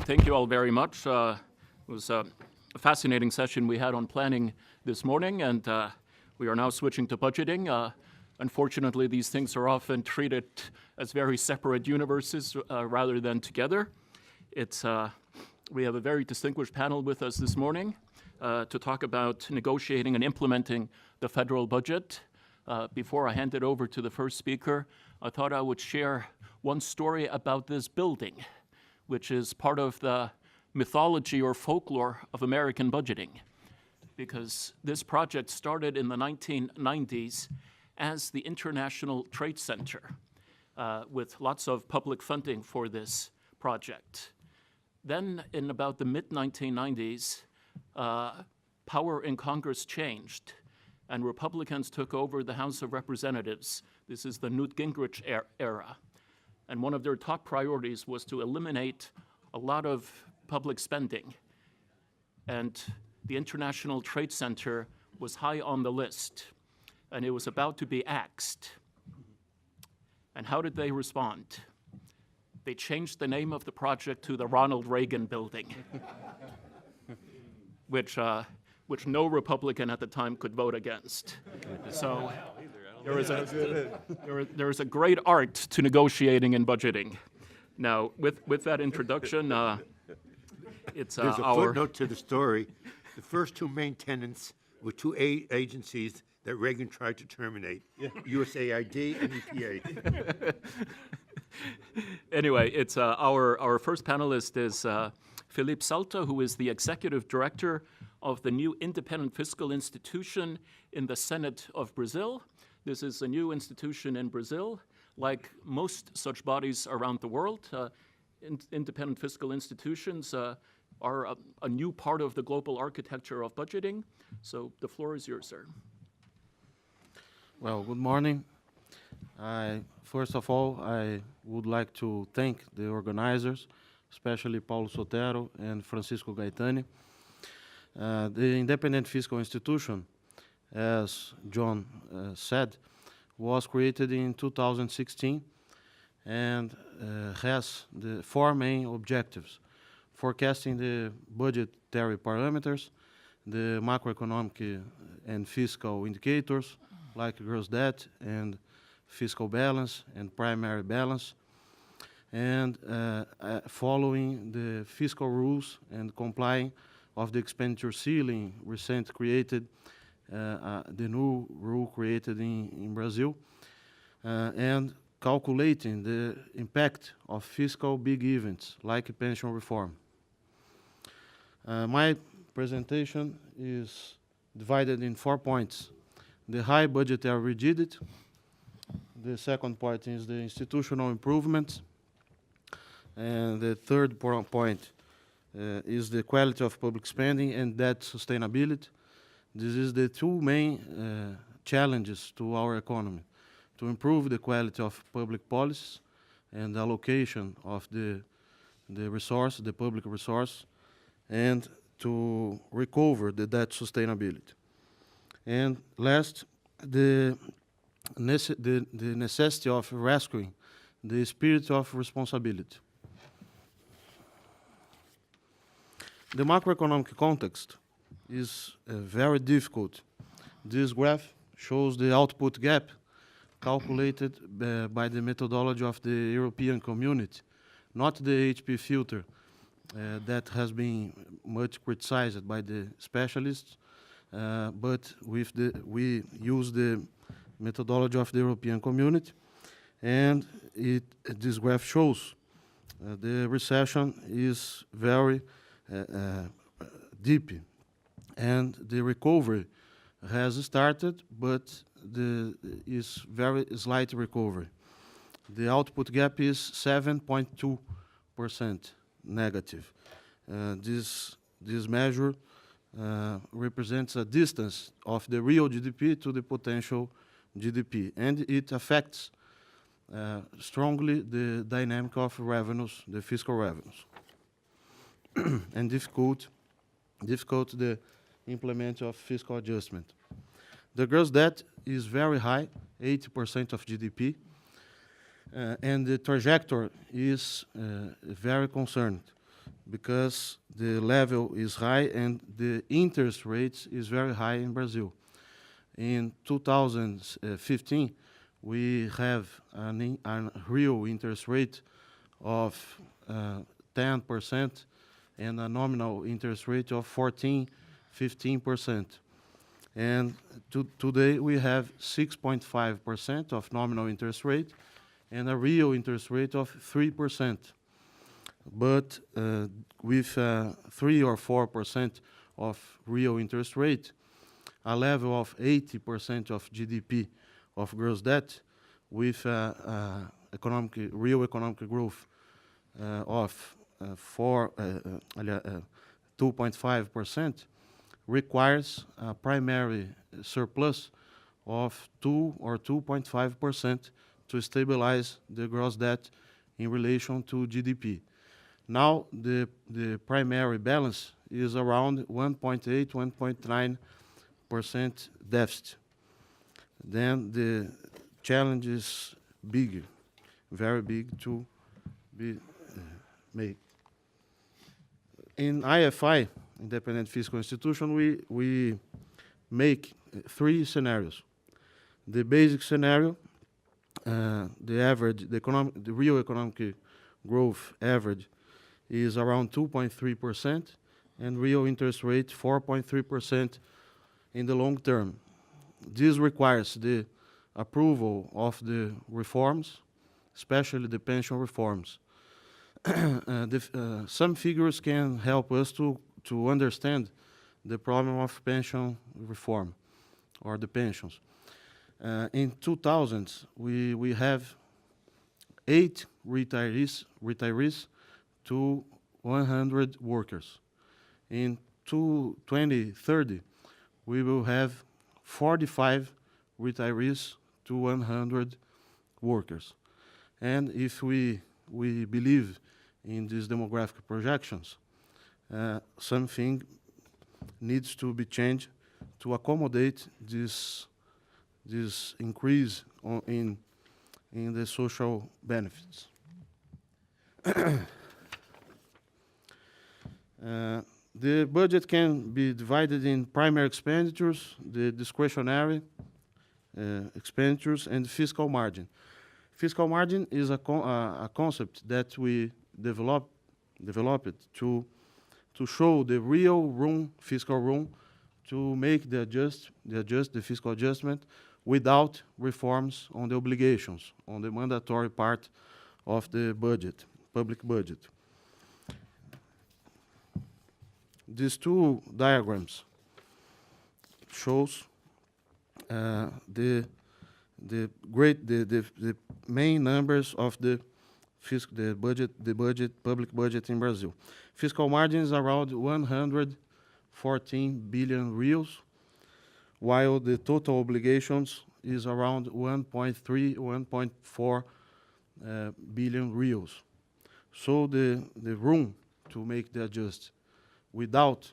Thank you all very much. It was a fascinating session we had on planning this morning, and we are now switching to budgeting. Unfortunately, these things are often treated as very separate universes rather than together. We have a very distinguished panel with us this morning to talk about negotiating and implementing the federal budget. Before I hand it over to the first speaker, I thought I would share one story about this building, which is part of the mythology or folklore of American budgeting, because this project started in the 1990s as the International Trade Center with lots of public funding for this project. Then in about the mid-1990s, power in Congress changed and Republicans took over the House of Representatives. This is the Newt Gingrich era. And one of their top priorities was to eliminate a lot of public spending. And the International Trade Center was high on the list, and it was about to be axed. And how did they respond? They changed the name of the project to the Ronald Reagan Building, which no Republican at the time could vote against. So there is a great art to negotiating and budgeting. Now, with that introduction, it's There's a footnote to the story. The first two main tenants were two agencies that Reagan tried to terminate, USAID and EPA. Anyway, it's our first panelist is Philippe Salta, who is the executive director of the new independent fiscal institution in the Senate of Brazil. This is a new institution in Brazil. Like most such bodies around the world, independent fiscal institutions are a new part of the global architecture of budgeting. So the floor is yours, sir. Well, good morning. First of all, I would like to thank the organizers, especially Paulo Sotero and Francisco Gaetani. The Independent Fiscal Institution, as John said, was created in 2016 and has the four main objectives: forecasting the budgetary parameters, the macroeconomic and fiscal indicators like gross debt and fiscal balance and primary balance, and following the fiscal rules and complying of the expenditure ceiling recently created, the new rule created in Brazil, and calculating the impact of fiscal big events like pension reform. My presentation is divided in 4 points: the high budgetary rigidity, the second point is the institutional improvements, and the third point is the quality of public spending and debt sustainability. This is the two main challenges to our economy: to improve the quality of public policies and allocation of the resource, the public resource, and to recover the debt sustainability. And last, the necessity of rescuing the spirit of responsibility. The macroeconomic context is very difficult. This graph shows the output gap calculated by the methodology of the European Community, not the HP filter that has been much criticized by the specialists, but we use the methodology of the European Community, and this graph shows the recession is very deep, and the recovery has started, but is very slight recovery. The output gap is 7.2% negative. This measure represents a distance of the real GDP to the potential GDP, and it affects strongly the dynamic of revenues, the fiscal revenues, and difficult the implement of fiscal adjustment. The gross debt is very high, 80% of GDP, and the trajectory is very concerned. because the level is high and the interest rates is very high in Brazil. In 2015, we have a real interest rate of 10% and a nominal interest rate of 15%. And today we have 6.5% of nominal interest rate and a real interest rate of 3%. But with 3 or 4% of real interest rate, a level of 80% of GDP of gross debt, with real economic growth of 2.5%, requires a primary surplus of 2 or 2.5% to stabilize the gross debt in relation to GDP. Now the primary balance is around 1.8, 1.9% deficit. Then the challenge is bigger, very big to be made. In IFI, Independent Fiscal Institution, we make 3 scenarios. The basic scenario, the real economic growth average is around 2.3%, and real interest rate 4.3% in the long term. This requires the approval of the reforms, especially the pension reforms. Some figures can help us to understand the problem of pension reform, or the pensions. In 2000, we have 8 retirees to 100 workers. In 2030, we will have 45 retirees to 100 workers. And if we believe in these demographic projections, something needs to be changed to accommodate this increase in the social benefits. The budget can be divided in primary expenditures, the discretionary expenditures, and fiscal margin. Fiscal margin is a concept that we developed to show the real room, fiscal room, to make the fiscal adjustment without reforms on the obligations, on the mandatory part of the budget, public budget. These 2 diagrams shows the main numbers of the public budget in Brazil. Fiscal margin is around 114 billion reals, while the total obligations is around 1.3, 1.4 billion reals. So the room to make the adjust without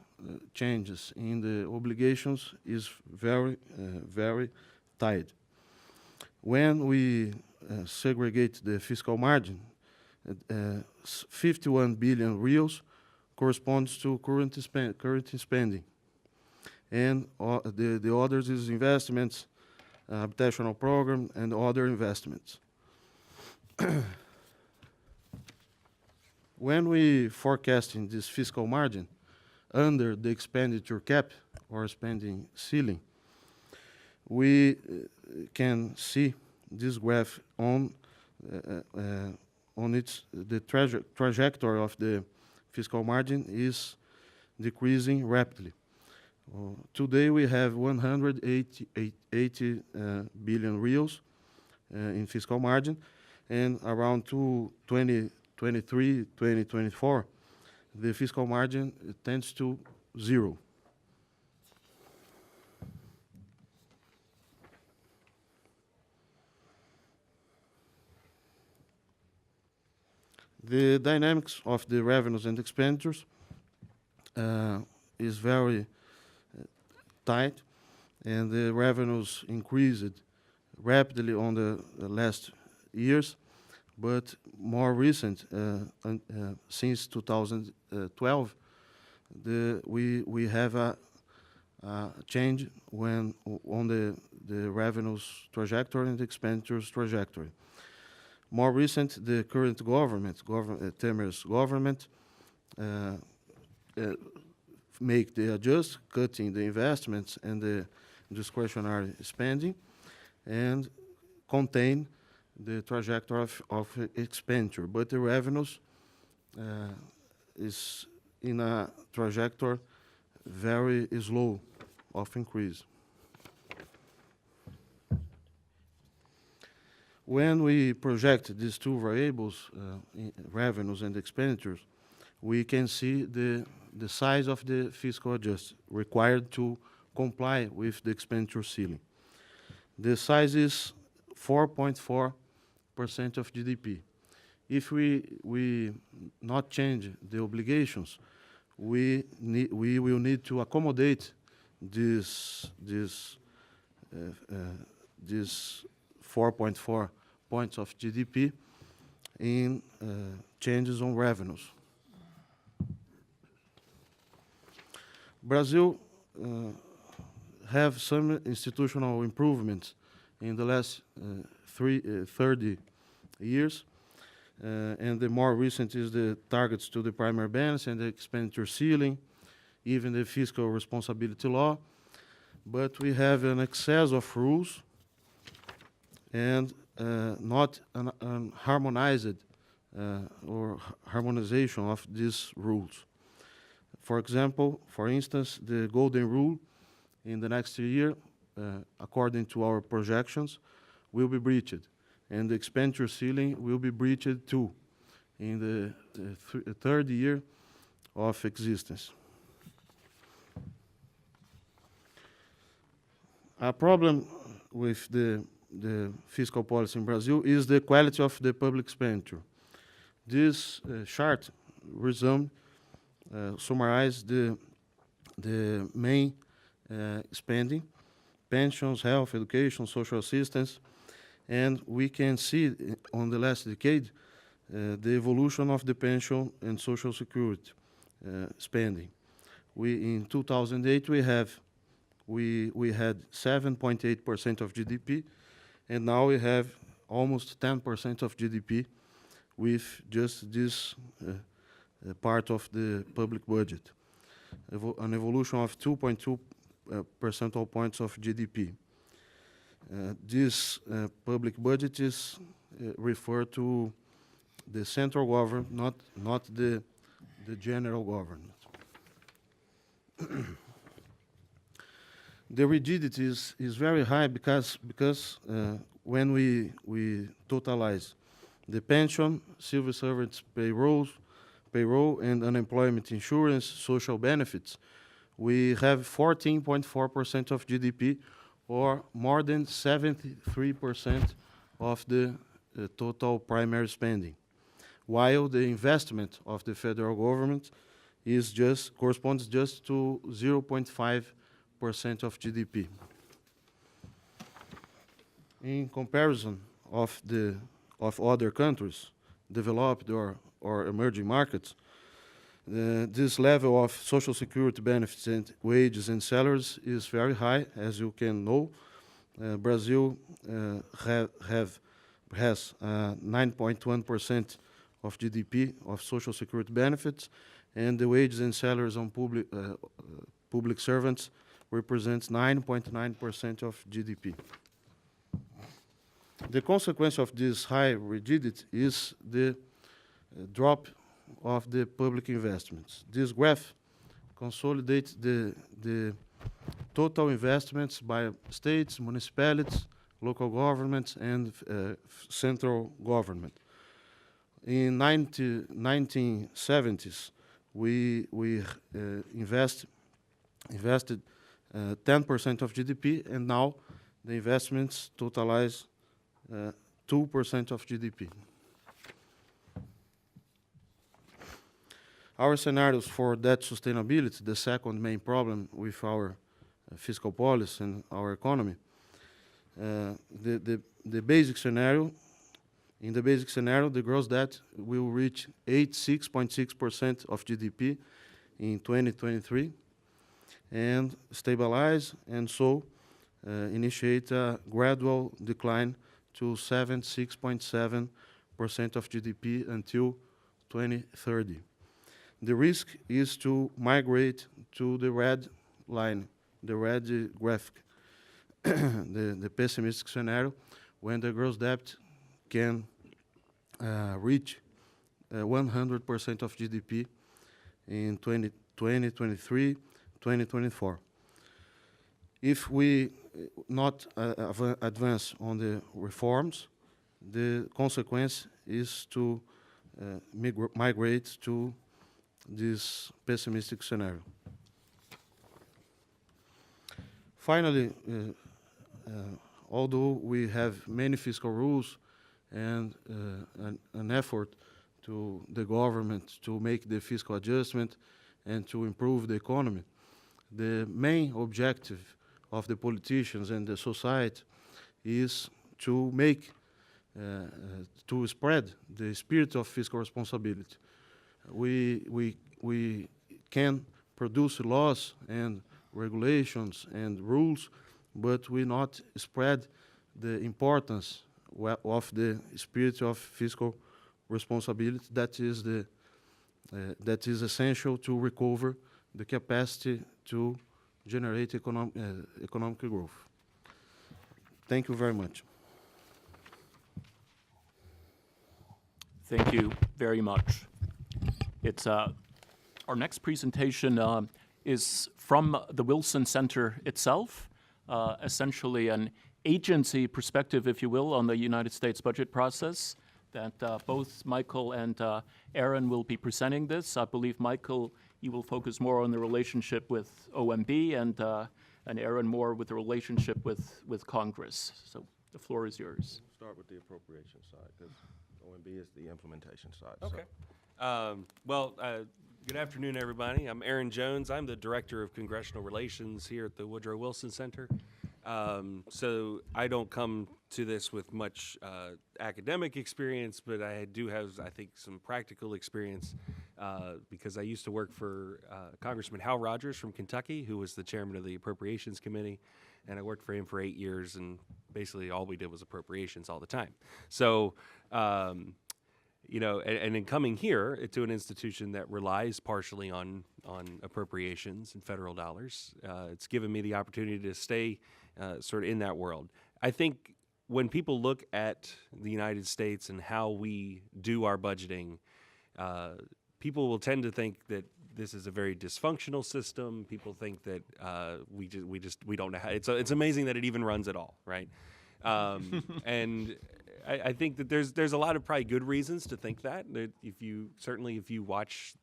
changes in the obligations is very, very tight. When we segregate the fiscal margin, 51 billion reals corresponds to current spending. And the others is investments, habitational program, and other investments. When we forecasting this fiscal margin under the expenditure cap or spending ceiling, we can see this graph on the trajectory of the fiscal margin is decreasing rapidly. Today we have 180 billion reals in fiscal margin, and around 2023, 2024, the fiscal margin tends to 0. The dynamics of the revenues and expenditures is very tight, and the revenues increased rapidly on the last years, but more recent, since 2012, we have a change on the revenues trajectory and the expenditures trajectory. More recent, the current government, Temer's government, make the adjust, cutting the investments and the discretionary spending, and contain the trajectory of expenditure. But the revenues is in a trajectory very slow of increase. When we project these two variables, revenues and expenditures, we can see the size of the fiscal adjustment required to comply with the expenditure ceiling. The size is 4.4% of GDP. If we not change the obligations, we will need to accommodate this 4.4 points of GDP in changes on revenues. Brazil have some institutional improvements in the last 30 years, and the more recent is the targets to the primary balance and the expenditure ceiling, even the fiscal responsibility law. But we have an excess of rules and not an harmonized or harmonization of these rules. For example, for instance, the golden rule in the next year, according to our projections, will be breached, and the expenditure ceiling will be breached too in the third year of existence. A problem with the fiscal policy in Brazil is the quality of the public expenditure. This chart summarize the main spending: pensions, health, education, social assistance, and we can see on the last decade the evolution of the pension and social security spending. In 2008 we had 7.8% of GDP, and now we have almost 10% of GDP with just this part of the public budget, an evolution of 2.2 percentage points of GDP. This public budget is referred to the central government, not the general government. The rigidity is very high because when we totalize the pension, civil servants payroll and unemployment insurance, social benefits, we have 14.4% of GDP, or more than 73% of the total primary spending, while the investment of the federal government corresponds just to 0.5% of GDP. In comparison of other countries, developed or emerging markets, this level of social security benefits and wages and salaries is very high, as you can know. Brazil has 9.1% of GDP of social security benefits, and the wages and salaries on public servants represents 9.9% of GDP. The consequence of this high rigidity is the drop of the public investments. This graph consolidates the total investments by states, municipalities, local governments, and central government. In 1970s, we invested 10% of GDP, and now the investments totalize 2% of GDP. Our scenarios for debt sustainability, the second main problem with our fiscal policy and our economy, the basic scenario In the basic scenario, the gross debt will reach 86.6% of GDP in 2023 and stabilize, and so initiate a gradual decline to 76.7% of GDP until 2030. The risk is to migrate to the red line, the red graphic, the pessimistic scenario, when the gross debt can reach 100% of GDP in 2023, 2024. If we not advance on the reforms, the consequence is to migrate to this pessimistic scenario. Finally, although we have many fiscal rules and an effort to the government to make the fiscal adjustment and to improve the economy, the main objective of the politicians and the society is to make, to spread the spirit of fiscal responsibility. We can produce laws and regulations and rules, but we not spread the importance of the spirit of fiscal responsibility that is essential to recover the capacity to generate economic growth. Thank you very much. Thank you very much. It's our next presentation is from the Wilson Center itself, essentially an agency perspective, if you will, on the United States budget process. That both Michael and Erin will be presenting this. I believe, Michael, you will focus more on the relationship with OMB, and Erin more with the relationship with Congress. So the floor is yours. We'll start with the appropriation side, because OMB is the implementation side. Okay. Good afternoon, everybody. I'm Erin Jones. I'm the Director of Congressional Relations here at the Woodrow Wilson Center. So I don't come to this with much academic experience, but I do have, I think, some practical experience because I used to work for Congressman Hal Rogers from Kentucky, who was the chairman of the Appropriations Committee, and I worked for him for 8 years, and basically all we did was appropriations all the time. So, and in coming here to an institution that relies partially on appropriations and federal dollars, it's given me the opportunity to stay sort of in that world. I think when people look at the United States and how we do our budgeting, people will tend to think that this is a very dysfunctional system. People think that we don't know how. It's amazing that it even runs at all, right? And I think that there's a lot of probably good reasons to think that if you watch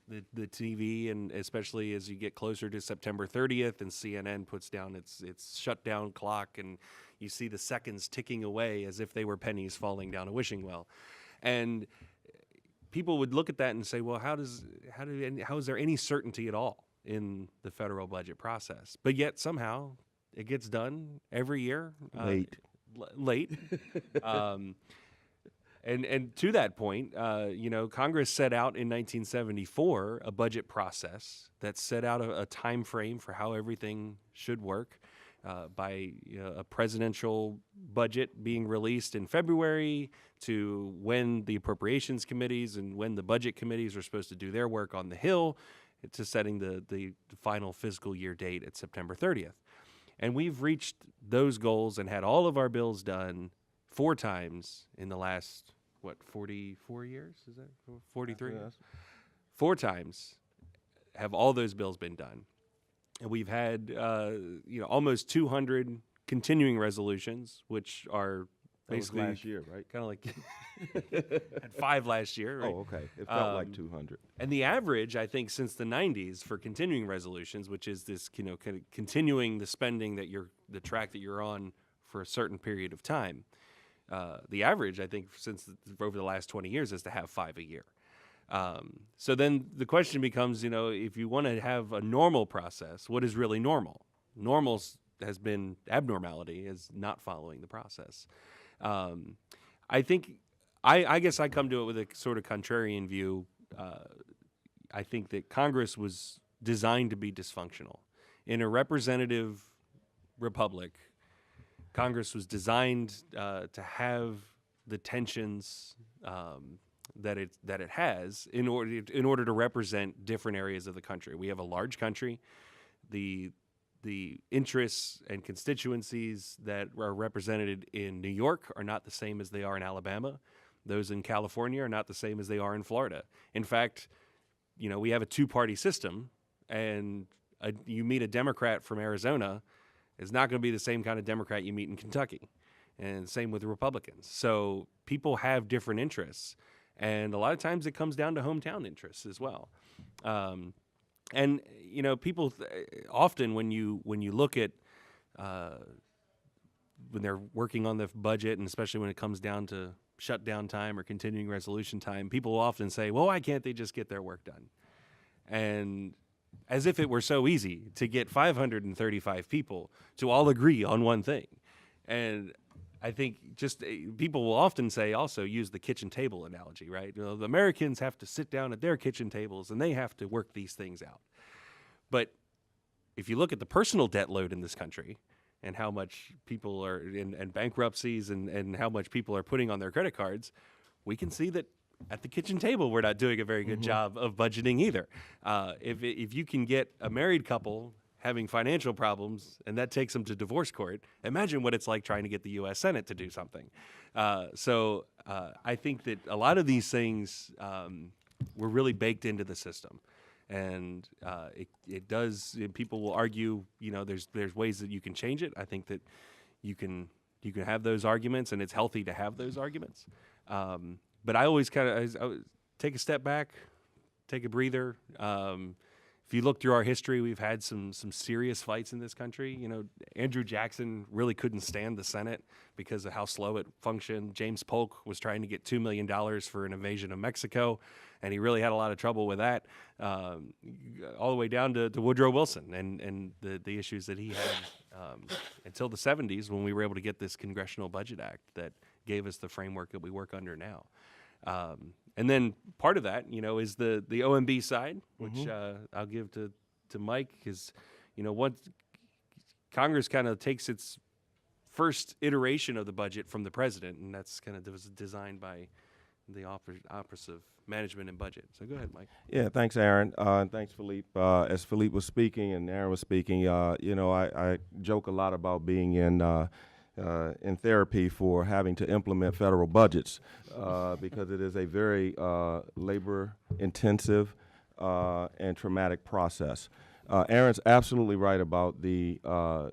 the TV, and especially as you get closer to September 30th and CNN puts down its shutdown clock, and you see the seconds ticking away as if they were pennies falling down a wishing well, and people would look at that and say, well, how is there any certainty at all in the federal budget process? But yet somehow it gets done every year. Late. And to that point, Congress set out in 1974 a budget process that set out a time frame for how everything should work by a presidential budget being released in February to when the appropriations committees and when the budget committees are supposed to do their work on the Hill to setting the final fiscal year date at September 30th. And we've reached those goals and had all of our bills done 4 times in the last, 44 years? Is that 43? Yes. 4 times have all those bills been done. And we've had, almost 200 continuing resolutions, which are basically last year, right? kind of like had 5 last year. Right? Oh, okay. It felt like 200. And the average, I think, since the 90s for continuing resolutions, which is this, kind of continuing the spending the track that you're on for a certain period of time. The average, I think, over the last 20 years is to have 5 a year. So then the question becomes, if you want to have a normal process, what is really normal? Normal has been abnormality, is not following the process. I think I guess I come to it with a sort of contrarian view. I think that Congress was designed to be dysfunctional. In a representative republic, Congress was designed to have the tensions that it has in order to represent different areas of the country. We have a large country. The interests and constituencies that are represented in New York are not the same as they are in Alabama. Those in California are not the same as they are in Florida. In fact, we have a two-party system, and you meet a Democrat from Arizona, is not going to be the same kind of Democrat you meet in Kentucky. And same with the Republicans. So people have different interests. And a lot of times it comes down to hometown interests as well. And people often when you look at when they're working on the budget, and especially when it comes down to shutdown time or continuing resolution time, people will often say, well, why can't they just get their work done? And as if it were so easy to get 535 people to all agree on one thing. And I think just people will often say, also use the kitchen table analogy, right? The Americans have to sit down at their kitchen tables and they have to work these things out. But if you look at the personal debt load in this country and how much people are in bankruptcies and how much people are putting on their credit cards, we can see that at the kitchen table, we're not doing a very good job of budgeting either. If you can get a married couple having financial problems and that takes them to divorce court, imagine what it's like trying to get the U.S. Senate to do something. So I think that a lot of these things were really baked into the system. And it does, people will argue, there's ways that you can change it. I think that you can have those arguments, and it's healthy to have those arguments. But I always kind of take a step back, take a breather. If you look through our history, we've had some serious fights in this country. Andrew Jackson really couldn't stand the Senate because of how slow it functioned. James Polk was trying to get $2 million for an invasion of Mexico, and he really had a lot of trouble with that, all the way down to Woodrow Wilson and the issues that he had until the 70s, when we were able to get this Congressional Budget Act that gave us the framework that we work under now. And then part of that, is the OMB side, which I'll give to Mike, because, what Congress kind of takes its first iteration of the budget from the president, and that's kind of was designed by the Office of Management and Budget. So go ahead, Mike. Yeah, thanks, Aaron, and thanks, Philippe. As Philippe was speaking and Aaron was speaking, I joke a lot about being in therapy for having to implement federal budgets because it is a very labor-intensive and traumatic process. Aaron's absolutely right about the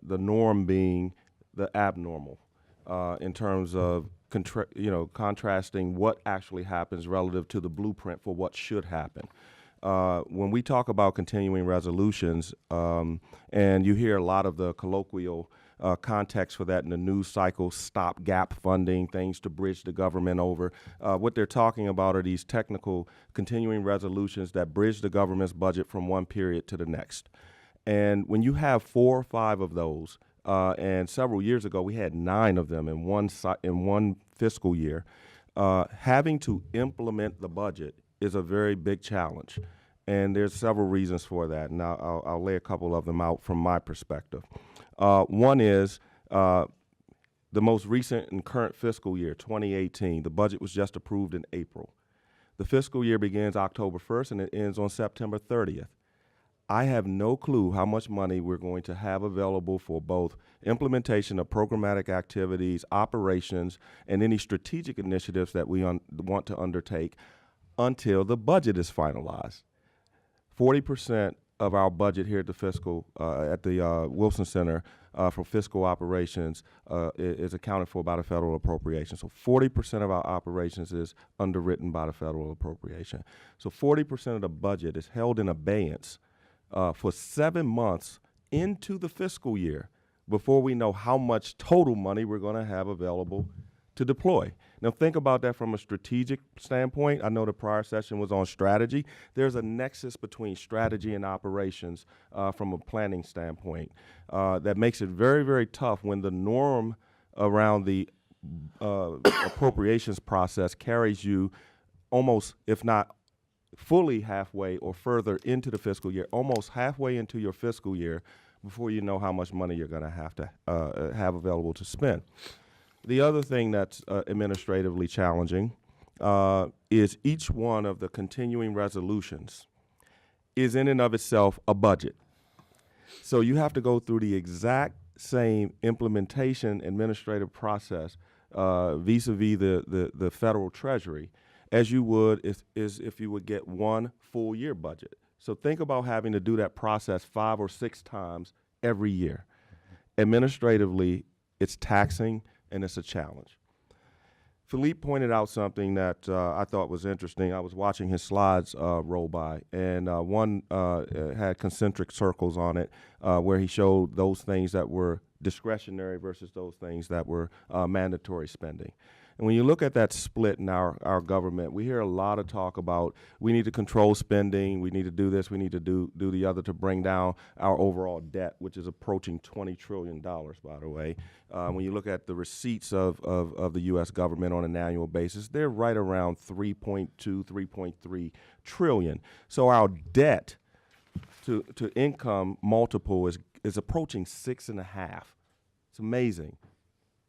norm being the abnormal in terms of contrasting what actually happens relative to the blueprint for what should happen. When we talk about continuing resolutions, and you hear a lot of the colloquial context for that in the news cycle, stopgap funding, things to bridge the government over. What they're talking about are these technical continuing resolutions that bridge the government's budget from one period to the next. And when you have 4 or 5 of those, and several years ago we had 9 of them in one fiscal year, having to implement the budget is a very big challenge. And there's several reasons for that, and I'll lay a couple of them out from my perspective. One is the most recent and current fiscal year, 2018. The budget was just approved in April. The fiscal year begins October 1st and it ends on September 30th. I have no clue how much money we're going to have available for both implementation of programmatic activities, operations, and any strategic initiatives that we want to undertake until the budget is finalized. 40% of our budget here at the Wilson Center for fiscal operations is accounted for by the federal appropriation. So 40% of our operations is underwritten by the federal appropriation. So 40% of the budget is held in abeyance for 7 months into the fiscal year before we know how much total money we're going to have available to deploy. Now think about that from a strategic standpoint. I know the prior session was on strategy. There's a nexus between strategy and operations from a planning standpoint that makes it very, very tough when the norm around the appropriations process carries you almost, if not fully halfway or further into the fiscal year, almost halfway into your fiscal year before you know how much money you're going to have available to spend. The other thing that's administratively challenging is each one of the continuing resolutions is in and of itself a budget. So you have to go through the exact same implementation administrative process vis-a-vis the federal treasury as you would if you would get one full year budget. So think about having to do that process 5 or 6 times every year. Administratively, it's taxing and it's a challenge. Philippe pointed out something that I thought was interesting. I was watching his slides roll by, and one had concentric circles on it where he showed those things that were discretionary versus those things that were mandatory spending. And when you look at that split in our government, we hear a lot of talk about we need to control spending, we need to do this, we need to do the other to bring down our overall debt, which is approaching $20 trillion, by the way. When you look at the receipts of the U.S. government on an annual basis, they're right around 3.2, 3.3 trillion. So our debt to income multiple is approaching 6.5. It's amazing.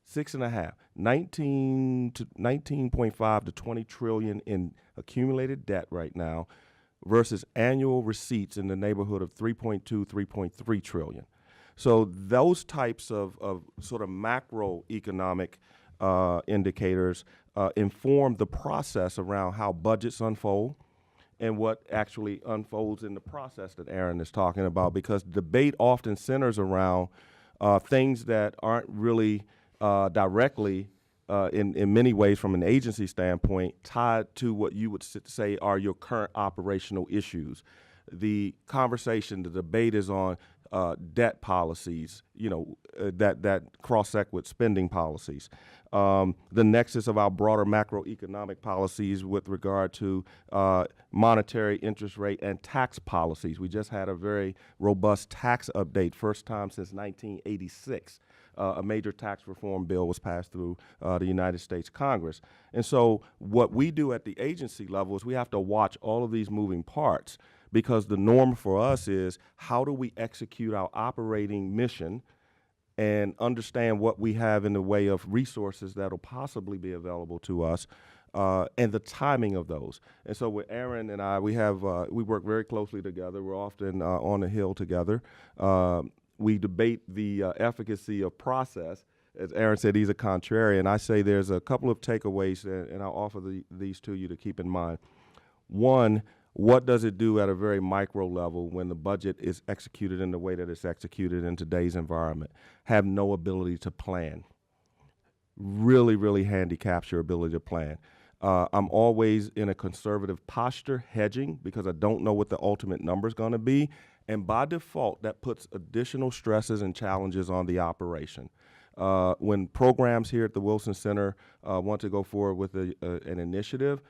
6.5, 19.5 to 20 trillion in accumulated debt right now versus annual receipts in the neighborhood of 3.2, 3.3 trillion. So those types of sort of macroeconomic indicators inform the process around how budgets unfold and what actually unfolds in the process that Erin is talking about, because debate often centers around things that aren't really directly, in many ways from an agency standpoint, tied to what you would say are your current operational issues. The conversation, the debate is on debt policies, that cross-sect with spending policies. The nexus of our broader macroeconomic policies with regard to monetary interest rate and tax policies. We just had a very robust tax update, first time since 1986. A major tax reform bill was passed through the United States Congress. And so what we do at the agency level is we have to watch all of these moving parts, because the norm for us is how do we execute our operating mission and understand what we have in the way of resources that will possibly be available to us, and the timing of those. And so with Erin and I, we work very closely together. We're often on the Hill together. We debate the efficacy of process. As Erin said, he's a contrarian. I say there's a couple of takeaways, and I'll offer these to you to keep in mind. One, what does it do at a very micro level when the budget is executed in the way that it's executed in today's environment? Have no ability to plan. Really, really handicaps your ability to plan. I'm always in a conservative posture, hedging, because I don't know what the ultimate number is going to be. And by default, that puts additional stresses and challenges on the operation. When programs here at the Wilson Center want to go forward with an initiative,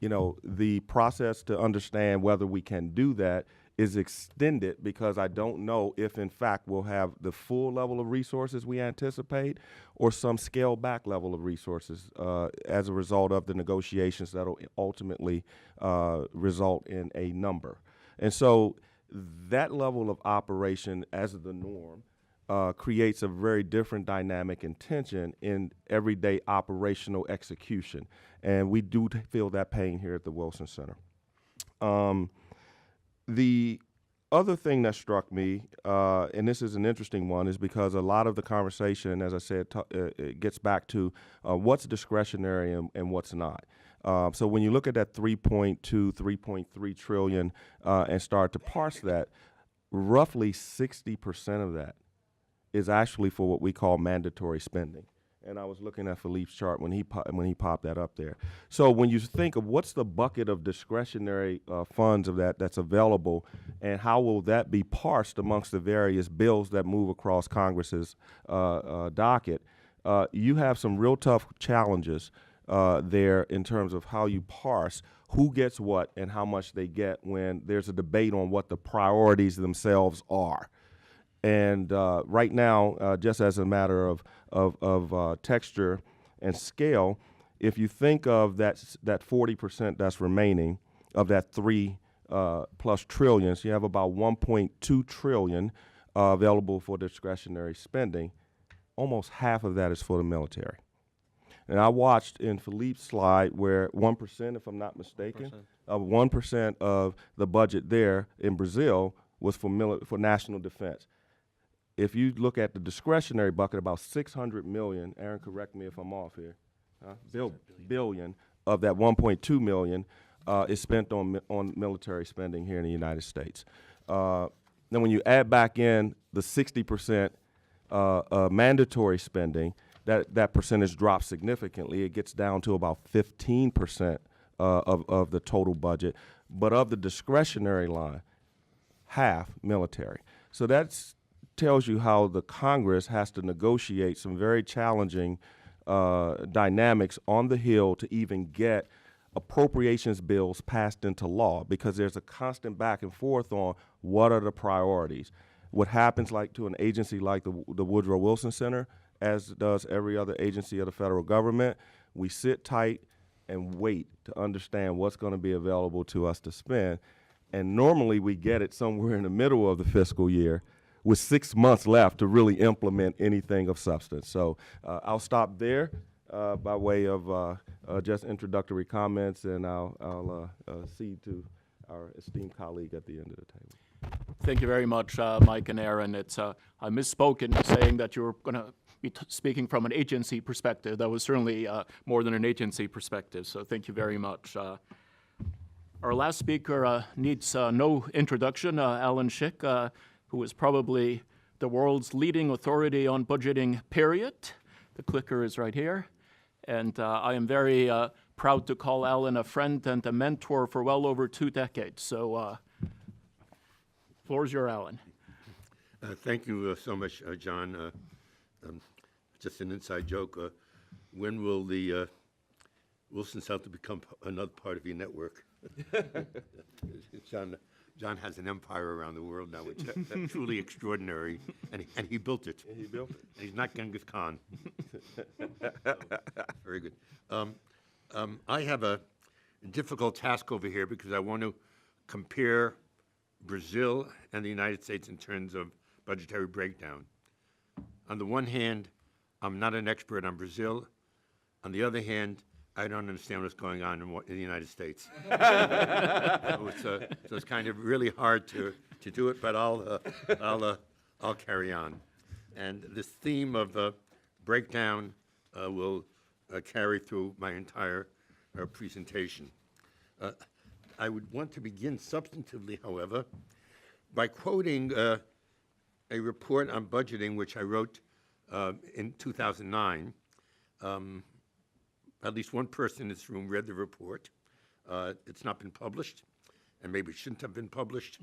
the process to understand whether we can do that is extended, because I don't know if, in fact, we'll have the full level of resources we anticipate or some scaled back level of resources as a result of the negotiations that will ultimately result in a number. And so that level of operation as the norm creates a very different dynamic and tension in everyday operational execution. And we do feel that pain here at the Wilson Center. The other thing that struck me, and this is an interesting one, is because a lot of the conversation, as I said, it gets back to what's discretionary and what's not. So when you look at that 3.2, 3.3 trillion and start to parse that, roughly 60% of that is actually for what we call mandatory spending. And I was looking at Philippe's chart when he popped that up there. So when you think of what's the bucket of discretionary funds of that's available, and how will that be parsed amongst the various bills that move across Congress's docket, you have some real tough challenges there in terms of how you parse who gets what and how much they get when there's a debate on what the priorities themselves are. And right now, just as a matter of texture And scale, if you think of that 40% that's remaining of that 3 plus trillions, you have about 1.2 trillion available for discretionary spending. Almost half of that is for the military. And I watched in Philippe's slide where 1%, if I'm not mistaken, 1% of the budget there in Brazil was for national defense. If you look at the discretionary bucket, about 600 million, Erin, correct me if I'm off here, billion of that 1.2 million is spent on military spending here in the United States. Then when you add back in the 60% mandatory spending, that percentage drops significantly. It gets down to about 15% of the total budget. But of the discretionary line, half military. So that tells you how the Congress has to negotiate some very challenging dynamics on the Hill to even get appropriations bills passed into law, because there's a constant back and forth on what are the priorities. What happens like to an agency like the Woodrow Wilson Center, as does every other agency of the federal government, we sit tight and wait to understand what's going to be available to us to spend. And normally we get it somewhere in the middle of the fiscal year with 6 months left to really implement anything of substance. So I'll stop there by way of just introductory comments, and I'll cede to our esteemed colleague at the end of the table. Thank you very much, Mike and Erin. I misspoke in saying that you were going to be speaking from an agency perspective. That was certainly more than an agency perspective, so thank you very much. Our last speaker needs no introduction, Alan Schic, who is probably the world's leading authority on budgeting, period. The clicker is right here. And I am very proud to call Alan a friend and a mentor for well over 2 decades. So, floor's yours, Alan. Thank you so much, John. Just an inside joke. When will the Wilson Center become another part of your network? John has an empire around the world now, which is truly extraordinary, and he built it. He built it. And he's not Genghis Khan. Very good. I have a difficult task over here because I want to compare Brazil and the United States in terms of budgetary breakdown. On the one hand, I'm not an expert on Brazil. On the other hand, I don't understand what's going on in the United States. So it's kind of really hard to do it, but I'll carry on. And this theme of breakdown will carry through my entire presentation. I would want to begin substantively, however, by quoting a report on budgeting which I wrote in 2009. At least one person in this room read the report. It's not been published, and maybe it shouldn't have been published.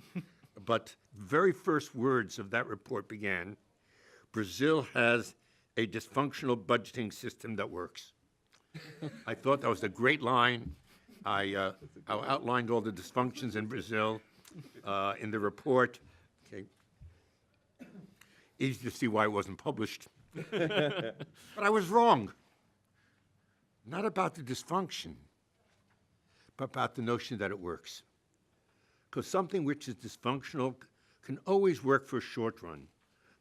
But the very first words of that report began, "Brazil has a dysfunctional budgeting system that works." I thought that was a great line. I outlined all the dysfunctions in Brazil in the report. Okay. Easy to see why it wasn't published. But I was wrong. Not about the dysfunction, but about the notion that it works. Because something which is dysfunctional can always work for a short run,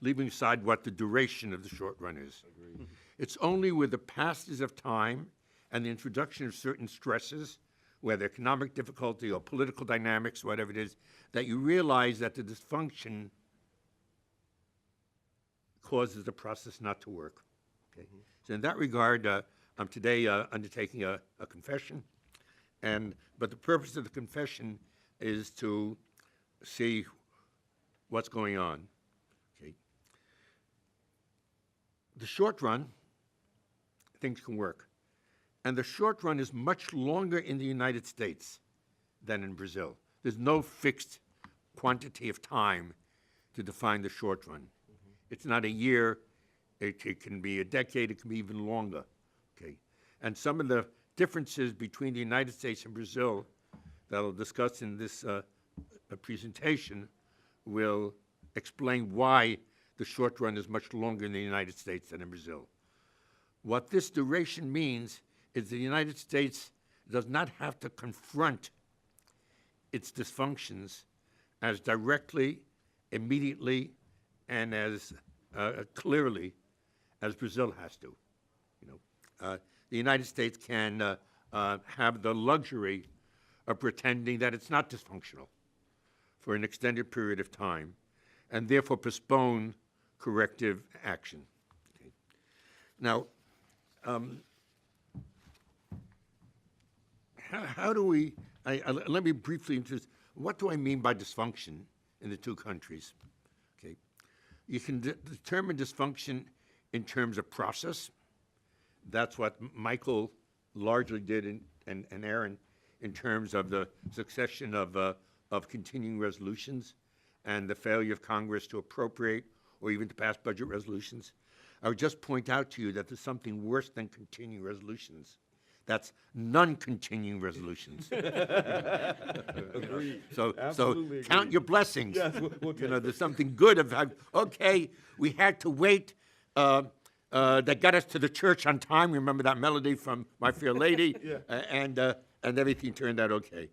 leaving aside what the duration of the short run is. Agreed. It's only with the passage of time and the introduction of certain stresses, whether economic difficulty or political dynamics, whatever it is, that you realize that the dysfunction causes the process not to work. Okay? Mm-hmm. So in that regard, I'm today undertaking a confession, but the purpose of the confession is to see what's going on. Okay. The short run, things can work. And the short run is much longer in the United States than in Brazil. There's no fixed quantity of time to define the short run. Mm-hmm. It's not a year, it can be a decade, it can be even longer. Okay. And some of the differences between the United States and Brazil that I'll discuss in this presentation will explain why the short run is much longer in the United States than in Brazil. What this duration means is the United States does not have to confront its dysfunctions as directly, immediately, and as clearly as Brazil has to. The United States can have the luxury of pretending that it's not dysfunctional for an extended period of time, and therefore postpone corrective action. Okay. Now, how do we, let me briefly introduce, what do I mean by dysfunction in the two countries? Okay. You can determine dysfunction in terms of process. That's what Michael largely did, and Erin, in terms of the succession of continuing resolutions and the failure of Congress to appropriate or even to pass budget resolutions. I would just point out to you that there's something worse than continuing resolutions. That's non-continuing resolutions. So count your blessings. Yes, there's something good about, okay, we had to wait, that got us to the church on time. Remember that melody from My Fair Lady? Yeah. And everything turned out okay.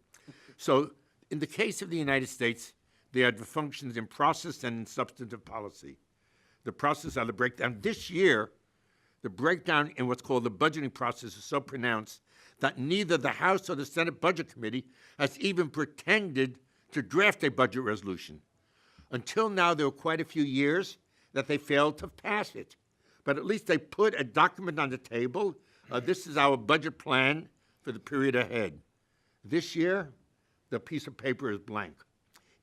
So in the case of the United States, there are functions in process and in substantive policy. The process are the breakdown. This year, the breakdown in what's called the budgeting process is so pronounced that neither the House or the Senate Budget Committee has even pretended to draft a budget resolution. Until now, there were quite a few years that they failed to pass it. But at least they put a document on the table. This is our budget plan for the period ahead. This year, the piece of paper is blank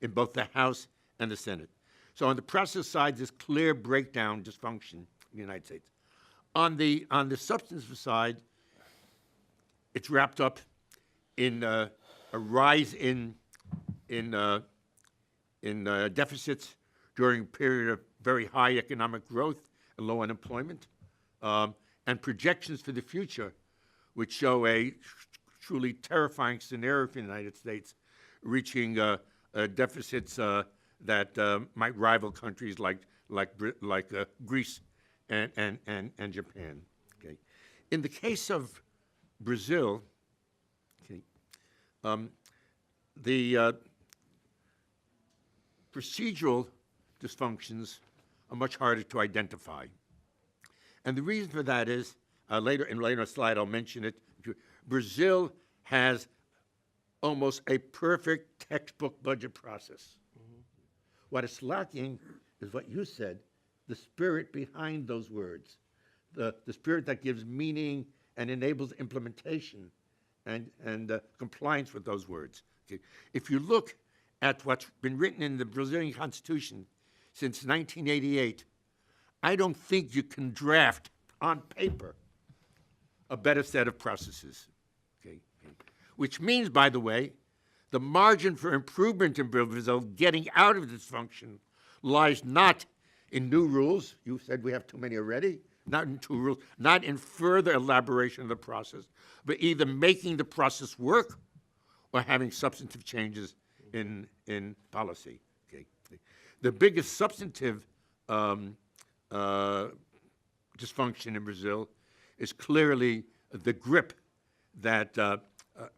in both the House and the Senate. So on the process side, there's clear breakdown, dysfunction in the United States. On the substantive side, it's wrapped up in a rise in deficits during a period of very high economic growth and low unemployment, and projections for the future, which show a truly terrifying scenario for the United States, reaching deficits that might rival countries like Greece and Japan. Okay. In the case of Brazil, okay, the procedural dysfunctions are much harder to identify. And the reason for that is, later in a later slide I'll mention it, Brazil has almost a perfect textbook budget process. Mm-hmm. What is lacking is what you said, the spirit behind those words, the spirit that gives meaning and enables implementation and compliance with those words. Okay. If you look at what's been written in the Brazilian Constitution since 1988, I don't think you can draft on paper a better set of processes. Okay. Which means, by the way, the margin for improvement in Brazil getting out of dysfunction lies not in new rules. You said we have too many already. Not in two rules, not in further elaboration of the process, but either making the process work or having substantive changes in policy. Okay. The biggest substantive dysfunction in Brazil is clearly the grip that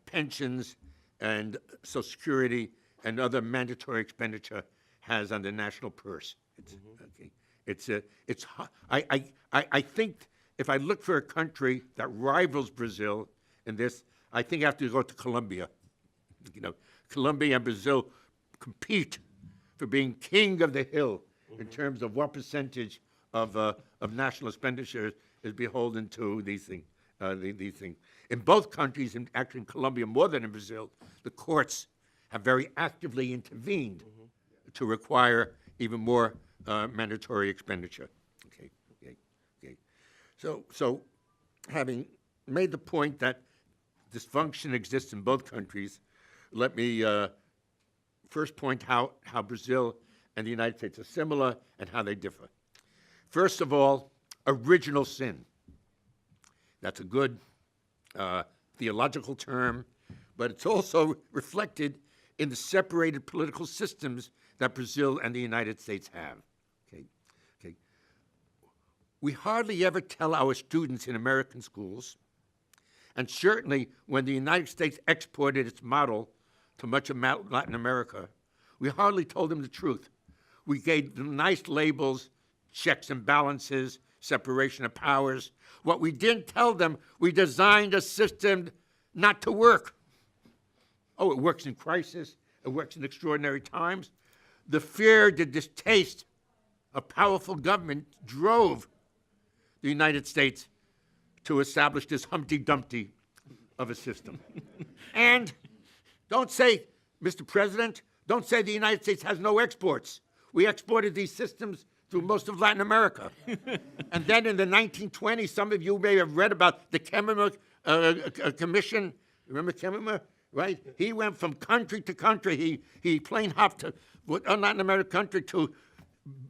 pensions and Social Security and other mandatory expenditure has on the national purse. I think if I look for a country that rivals Brazil in this, I think I have to go to Colombia. Colombia and Brazil compete for being king of the hill in terms of what percentage of national expenditure is beholden to these things. In both countries, and actually in Colombia more than in Brazil, the courts have very actively intervened to require even more mandatory expenditure. Okay. So having made the point that dysfunction exists in both countries, let me first point how Brazil and the United States are similar and how they differ. First of all, original sin. That's a good theological term, but it's also reflected in the separated political systems that Brazil and the United States have. Okay. we hardly ever tell our students in American schools, and certainly when the United States exported its model to much of Latin America, we hardly told them the truth. We gave them nice labels, checks and balances, separation of powers. What we didn't tell them, we designed a system not to work. Oh, it works in crisis. It works in extraordinary times. The fear, the distaste of powerful government drove the United States to establish this Humpty Dumpty of a system. And don't say, Mr. President, don't say the United States has no exports. We exported these systems through most of Latin America. And then in the 1920s, some of you may have read about the Kemmerer Commission. Remember Kemmerer, right? He went from country to country. He plane hopped to a Latin American country to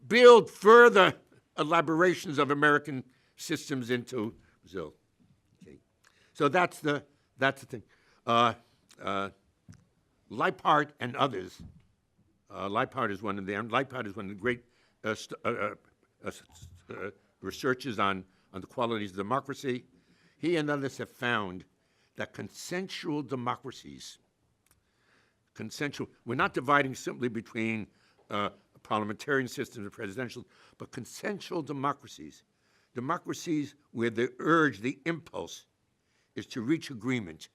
build further elaborations of American systems into Brazil. Okay. So that's the thing. Leipart and others. Leipart is one of the great researchers on the qualities of democracy. He and others have found that consensual democracies, we're not dividing simply between parliamentarian systems and presidential, but consensual democracies where the urge, the impulse is to reach agreement,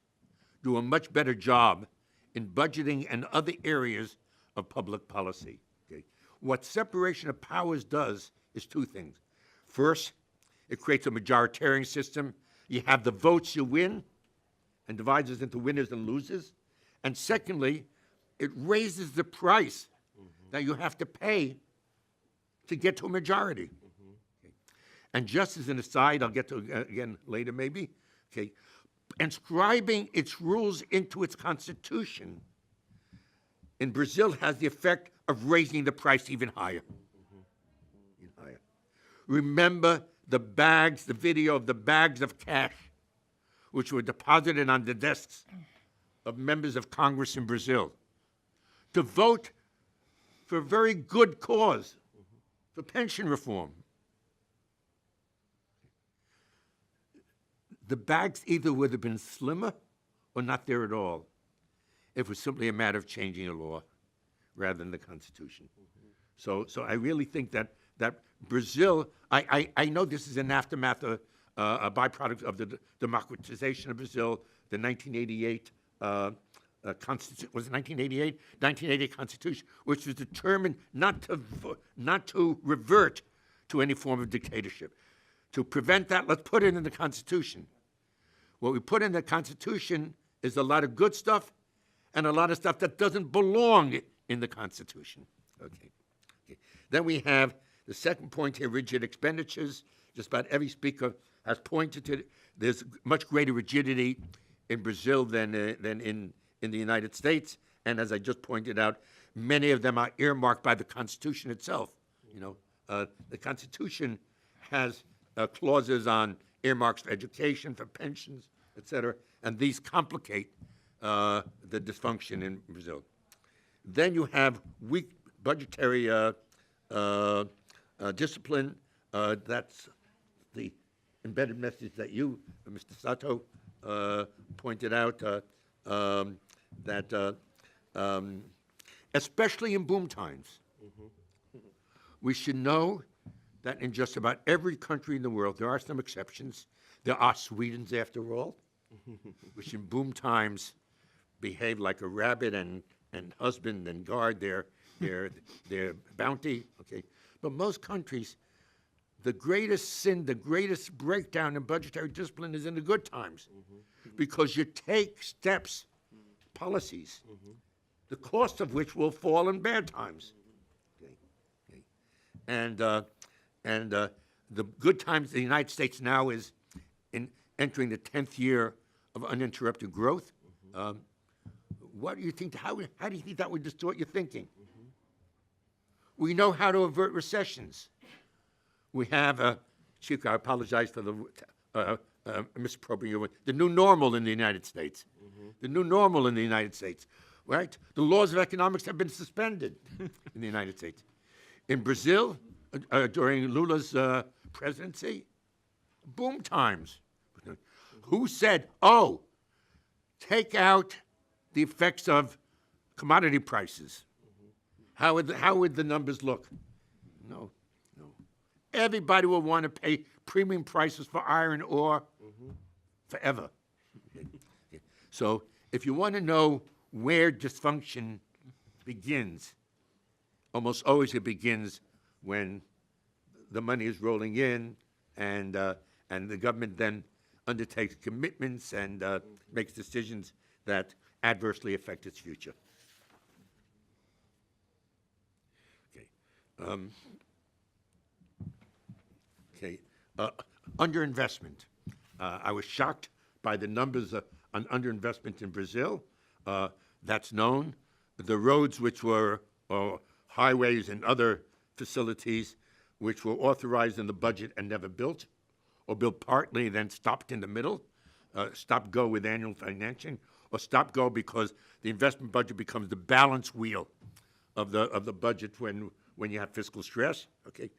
do a much better job in budgeting and other areas of public policy. Okay? What separation of powers does is two things. First, it creates a majoritarian system. You have the votes, you win, and divides us into winners and losers. And secondly, it raises the price that you have to pay to get to a majority. Okay. And just as an aside, I'll get to again later maybe, okay, inscribing its rules into its constitution in Brazil has the effect of raising the price even higher. Even higher. Remember the video of the bags of cash which were deposited on the desks of members of Congress in Brazil to vote for a very good cause, for pension reform. The bags either would have been slimmer or not there at all if it was simply a matter of changing a law rather than the Constitution. So I really think that Brazil, I know this is an aftermath, a byproduct of the democratization of Brazil, the 1988 Constitution, was it 1988? 1988 Constitution, which was determined not to revert to any form of dictatorship. To prevent that, let's put it in the Constitution. What we put in the Constitution is a lot of good stuff and a lot of stuff that doesn't belong in the Constitution. Okay. Then we have the second point here, rigid expenditures. Just about every speaker has pointed to it. There's much greater rigidity in Brazil than in the United States. And as I just pointed out, many of them are earmarked by the Constitution itself. You know, the Constitution has clauses on earmarks for education, for pensions, et cetera, and these complicate the dysfunction in Brazil. Then you have weak budgetary discipline. That's the embedded message that you, Mr. Sato, pointed out, that especially in boom times, we should know that in just about every country in the world, there are some exceptions. There are Swedens, after all, which in boom times behave like a rabbit and husband and guard their bounty. Okay, but most countries, the greatest sin, the greatest breakdown in budgetary discipline is in the good times, because you take steps, policies, the cost of which will fall in bad times. Okay. And the good times of the United States now is in entering the 10th year of uninterrupted growth. What do you think? How do you think that would distort your thinking? We know how to avert recessions. We have Schic, I apologize for the misappropriating the new normal in the United States. The new normal in the United States, right? The laws of economics have been suspended in the United States. In Brazil, during Lula's presidency, boom times. Who said, oh, take out the effects of commodity prices? How would the numbers look? No. Everybody will want to pay premium prices for iron ore forever. So if you want to know where dysfunction begins, almost always it begins when the money is rolling in and the government then undertakes commitments and makes decisions that adversely affect its future. Underinvestment. I was shocked by the numbers on underinvestment in Brazil. That's known. The roads which were, or highways and other facilities which were authorized in the budget and never built, or built partly then stopped in the middle, stop go with annual financing, or stop go because the investment budget becomes the balance wheel of the budget when you have fiscal stress. Okay.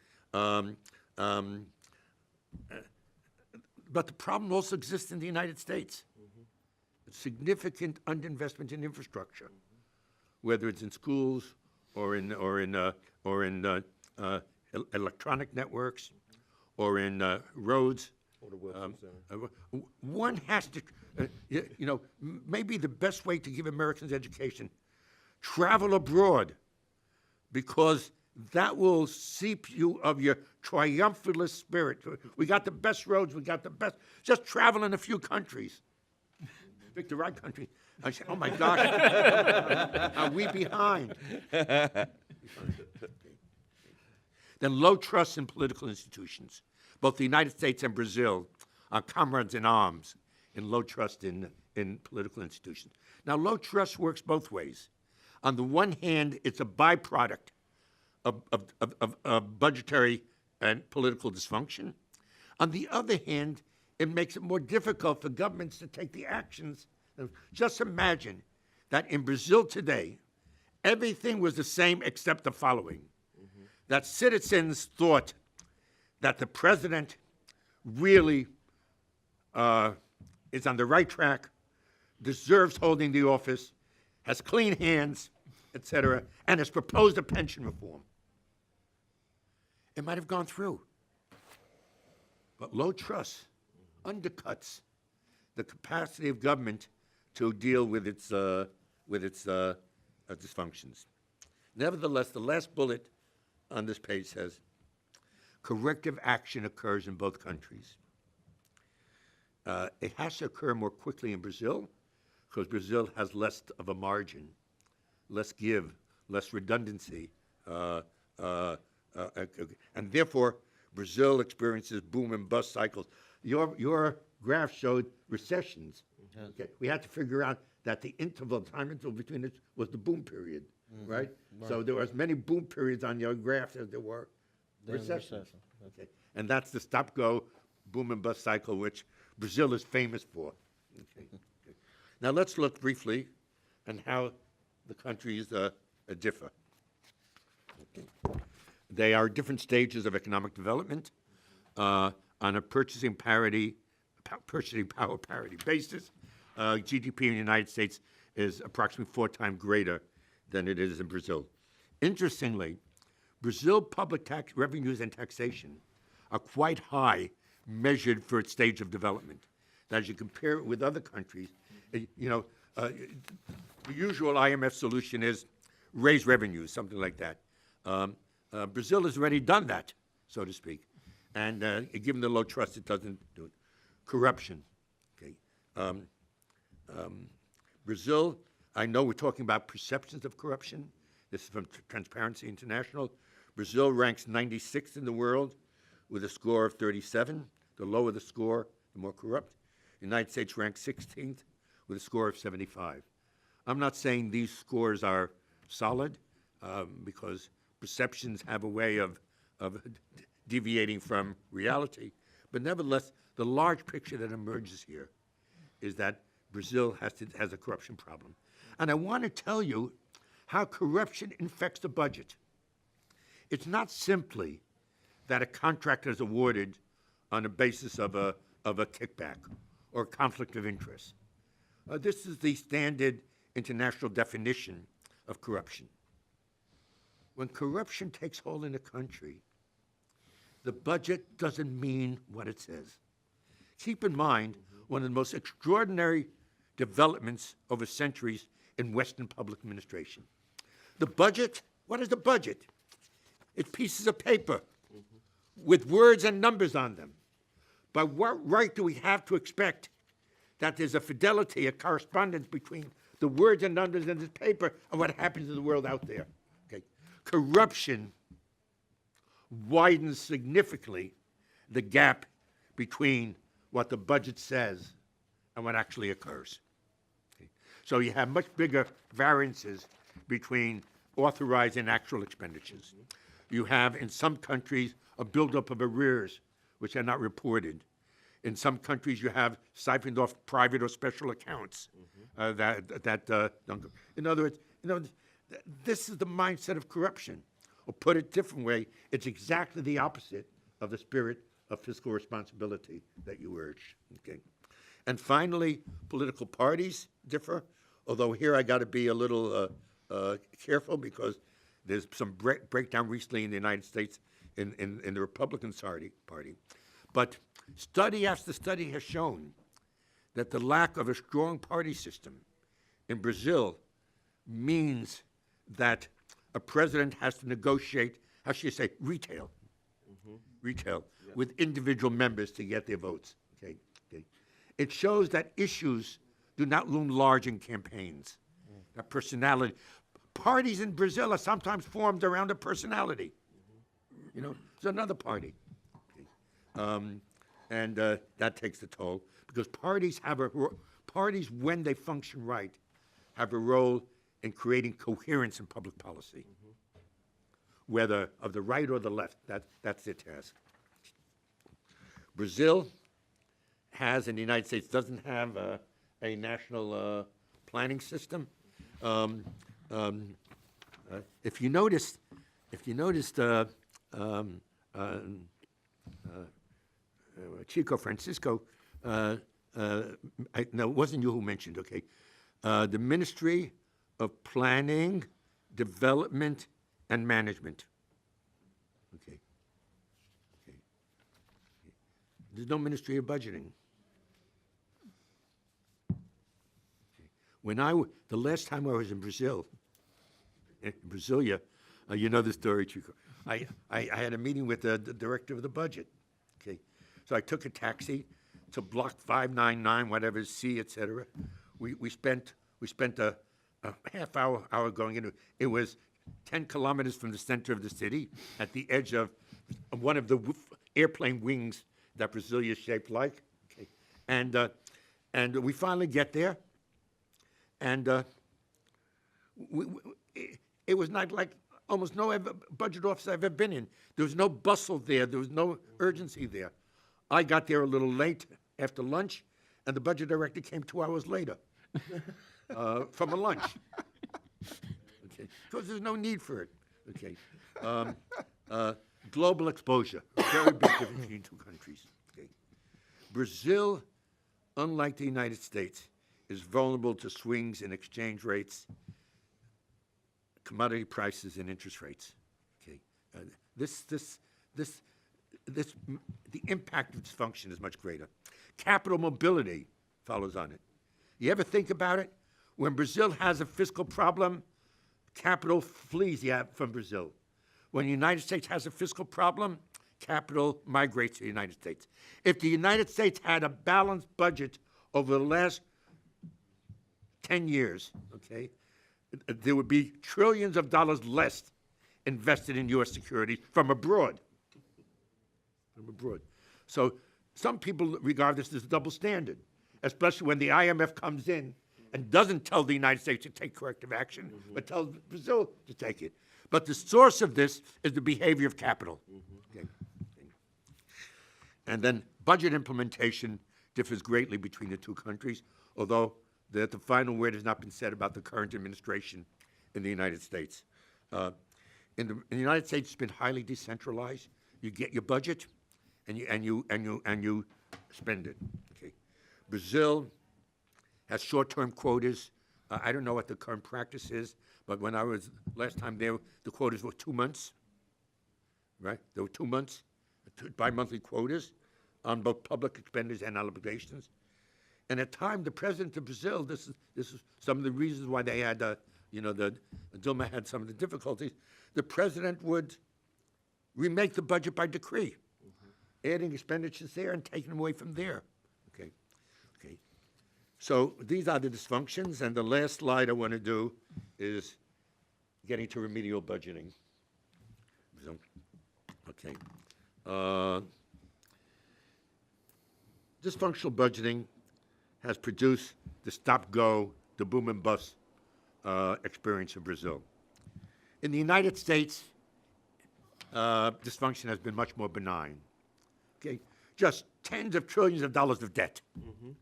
But the problem also exists in the United States. Significant underinvestment in infrastructure, whether it's in schools or in electronic networks or in roads. One has to, maybe the best way to give Americans education, travel abroad, because that will seep you of your triumphalist spirit. We got the best roads, we got the best. Just travel in a few countries. Pick the right country. I say, oh my gosh, are we behind? Then low trust in political institutions. Both the United States and Brazil are comrades in arms in low trust in political institutions. Now, low trust works both ways. On the one hand, it's a byproduct of budgetary and political dysfunction. On the other hand, it makes it more difficult for governments to take the actions. Just imagine that in Brazil today, everything was the same except the following. That citizens thought that the president really is on the right track, deserves holding the office, has clean hands, etc., and has proposed a pension reform. It might have gone through. But low trust undercuts the capacity of government to deal with its dysfunctions. Nevertheless, the last bullet on this page says, corrective action occurs in both countries. It has to occur more quickly in Brazil because Brazil has less of a margin, less give, less redundancy, and therefore Brazil experiences boom and bust cycles. Your graph showed recessions. Okay. We had to figure out that the time interval between it was the boom period, right? So there were as many boom periods on your graph as there were recessions. Okay. And that's the stop-go boom and bust cycle, which Brazil is famous for. Okay. Now let's look briefly at how the countries differ. Okay. They are different stages of economic development on a purchasing power parity basis. GDP in the United States is approximately 4 times greater than it is in Brazil. Interestingly, Brazil public tax revenues and taxation are quite high measured for its stage of development. As you compare it with other countries, the usual IMF solution is raise revenues, something like that. Brazil has already done that, so to speak. And given the low trust, it doesn't do it. Corruption. Okay. Brazil, I know we're talking about perceptions of corruption. This is from Transparency International. Brazil ranks 96th in the world with a score of 37. The lower the score, the more corrupt. The United States ranks 16th with a score of 75. I'm not saying these scores are solid because perceptions have a way of deviating from reality. But nevertheless, the large picture that emerges here is that Brazil has a corruption problem. And I want to tell you how corruption infects the budget. It's not simply that a contract is awarded on the basis of a kickback or conflict of interest. This is the standard international definition of corruption. When corruption takes hold in a country, the budget doesn't mean what it says. Keep in mind, one of the most extraordinary developments over centuries in Western public administration. The budget, what is the budget? It's pieces of paper with words and numbers on them. By what right do we have to expect that there's a fidelity, a correspondence between the words and numbers in this paper and what happens in the world out there? Okay. Corruption widens significantly the gap between what the budget says and what actually occurs. Okay. So you have much bigger variances between authorized and actual expenditures. You have, in some countries, a buildup of arrears, which are not reported. In some countries, you have siphoned off private or special accounts that don't go. In other words, this is the mindset of corruption. Or put it a different way, it's exactly the opposite of the spirit of fiscal responsibility that you urge. Okay. And finally, political parties differ, although here I got to be a little careful because there's some breakdown recently in the United States in the Republican Party. But study after study has shown that the lack of a strong party system in Brazil means that a president has to negotiate, how should you say, retail, with individual members to get their votes. Okay. It shows that issues do not loom large in campaigns. That personality. Parties in Brazil are sometimes formed around a personality. It's another party. Okay. And that takes a toll because parties when they function right, have a role in creating coherence in public policy, whether of the right or the left. That's their task. Brazil has, and the United States doesn't have a national planning system. If you noticed, Chico Francisco, no, it wasn't you who mentioned, okay, the Ministry of Planning, Development, and Management. Okay. There's no Ministry of Budgeting. Okay. The last time I was in Brazil, Brasilia, you know the story, Chico. I had a meeting with the director of the budget. Okay, so I took a taxi to block 599, whatever, C, et cetera. We spent a half hour going into it. It was 10 kilometers from the center of the city, at the edge of one of the airplane wings that Brasilia is shaped like. Okay, and we finally get there, and it was not like almost no budget office I've ever been in. There was no bustle there. There was no urgency there. I got there a little late after lunch, and the budget director came 2 hours later from a lunch. Okay, because there's no need for it. Okay, global exposure, very big difference between two countries. Okay, Brazil, unlike the United States, is vulnerable to swings in exchange rates, commodity prices, and interest rates. Okay, the impact of dysfunction is much greater. Capital mobility follows on it. You ever think about it? When Brazil has a fiscal problem, capital flees from Brazil. When the United States has a fiscal problem, capital migrates to the United States. If the United States had a balanced budget over the last 10 years, okay, there would be trillions of dollars less invested in U.S. securities from abroad. So some people regard this as a double standard, especially when the IMF comes in and doesn't tell the United States to take corrective action, but tells Brazil to take it. But the source of this is the behavior of capital. Okay. And then budget implementation differs greatly between the two countries, although the final word has not been said about the current administration in the United States. In the United States, it's been highly decentralized. You get your budget, and you spend it. Okay. Brazil has short-term quotas. I don't know what the current practice is, but when I was last time there, the quotas were 2 months. Right? There were 2 months, bi-monthly quotas on both public expenditures and obligations. And at the time, the president of Brazil, this is some of the reasons why they had, the Dilma had some of the difficulties. The president would remake the budget by decree, adding expenditures there and taking them away from there. Okay. So these are the dysfunctions, and the last slide I want to do is getting to remedial budgeting. So, okay. Dysfunctional budgeting has produced the stop-go, the boom and bust experience of Brazil. In the United States, dysfunction has been much more benign. Okay, just tens of trillions of dollars of debt.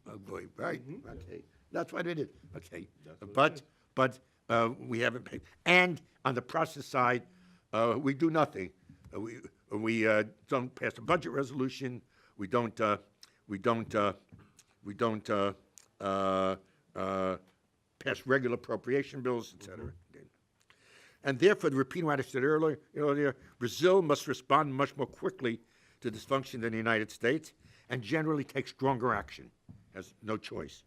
Oh boy, right? Okay, that's what it is. Okay, but we haven't paid. And on the process side, we do nothing. We don't pass a budget resolution. We don't pass regular appropriation bills, et cetera. And therefore, repeating what I said earlier, Brazil must respond much more quickly to dysfunction than the United States, and generally take stronger action, has no choice.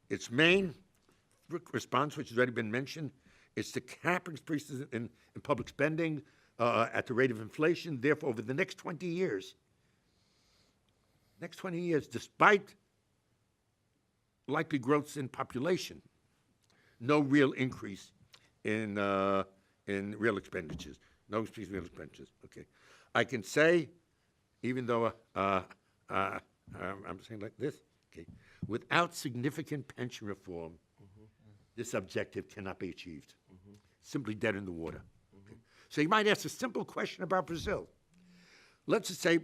Its main response, which has already been mentioned, is to cap increases in public spending at the rate of inflation. Therefore, over the next 20 years, despite likely growths in population, no real increase in real expenditures. No increase in real expenditures. Okay, I can say, even though I'm saying like this, okay, without significant pension reform, this objective cannot be achieved. Simply dead in the water. Okay. So you might ask a simple question about Brazil. Let's just say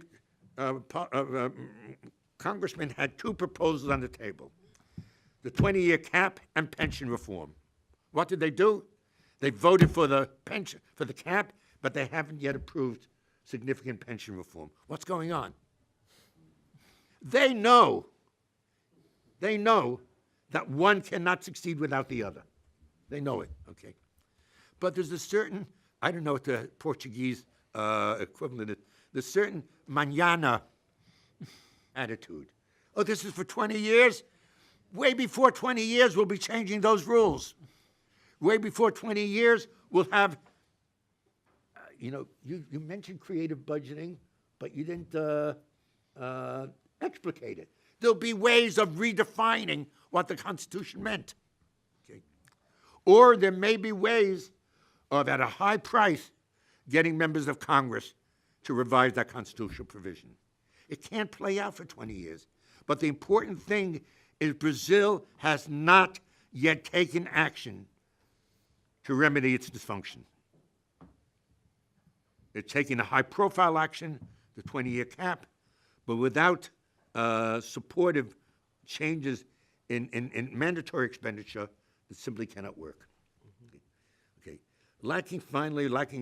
Congressman had 2 proposals on the table: the 20-year cap and pension reform. What did they do? They voted for the pension, for the cap, but they haven't yet approved significant pension reform. What's going on? They know that one cannot succeed without the other. They know it, okay? But there's a certain, I don't know what the Portuguese equivalent is, there's a certain mañana attitude. Oh, this is for 20 years? Way before 20 years, we'll be changing those rules. Way before 20 years, we'll have, you mentioned creative budgeting, but you didn't explicate it. There'll be ways of redefining what the Constitution meant. Okay? Or there may be ways of, at a high price, getting members of Congress to revise that constitutional provision. It can't play out for 20 years. But the important thing is Brazil has not yet taken action to remedy its dysfunction. It's taking a high-profile action, the 20-year cap, but without supportive changes in mandatory expenditure, it simply cannot work. Okay. Lacking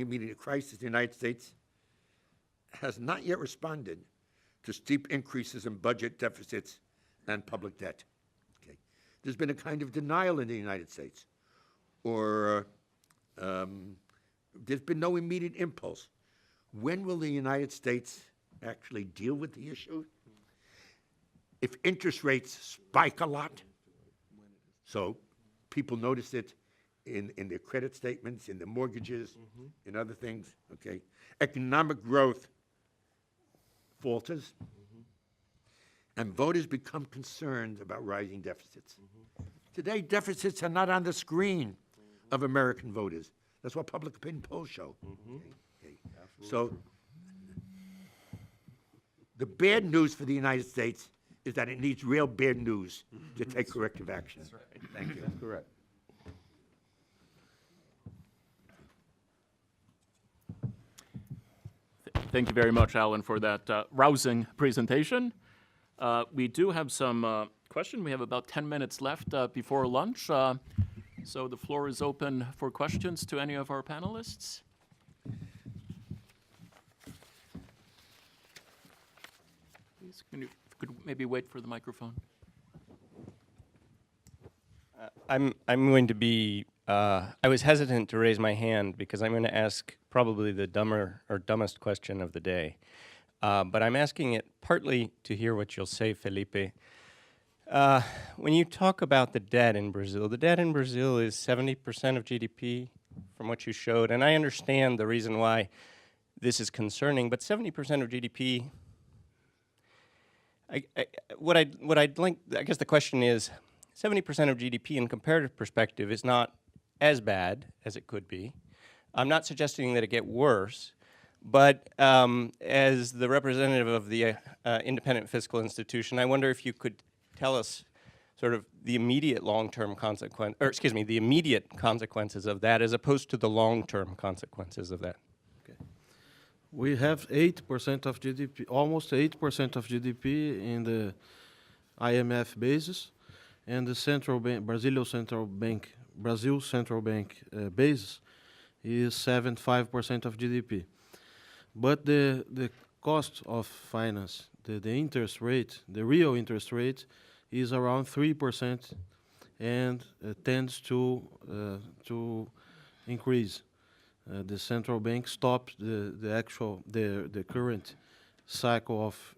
immediate crisis, the United States has not yet responded to steep increases in budget deficits and public debt. Okay. There's been a kind of denial in the United States, or there's been no immediate impulse. When will the United States actually deal with the issue? If interest rates spike a lot, so people notice it in their credit statements, in their mortgages, in other things, okay? Economic growth falters, and voters become concerned about rising deficits. Today, deficits are not on the screen of American voters. That's what public opinion polls show. Okay. So the bad news for the United States is that it needs real bad news to take corrective action. That's right. Thank you. That's correct. Thank you very much, Alan, for that rousing presentation. We do have some questions. We have about 10 minutes left before lunch. So the floor is open for questions to any of our panelists. please? If you could maybe wait for the microphone. I'm going to be. I was hesitant to raise my hand because I'm going to ask probably the dumber or dumbest question of the day, but I'm asking it partly to hear what you'll say, Felipe. When you talk about the debt in Brazil is 70% of GDP, from what you showed, and I understand the reason why this is concerning. But 70% of GDP. What I'd like. I guess the question is. 70% of GDP in comparative perspective is not as bad as it could be. I'm not suggesting that it get worse, but as the representative of the independent fiscal institution, I wonder if you could tell us sort of the immediate long-term consequence, or excuse me, the immediate consequences of that as opposed to the long-term consequences of that. We have 8% of GDP, almost 8% of GDP in the IMF basis, and the central bank, Brazil Central Bank basis is 75% of GDP. But the cost of finance, the interest rate, the real interest rate, is around 3% and tends to increase. The central bank stopped the current cycle of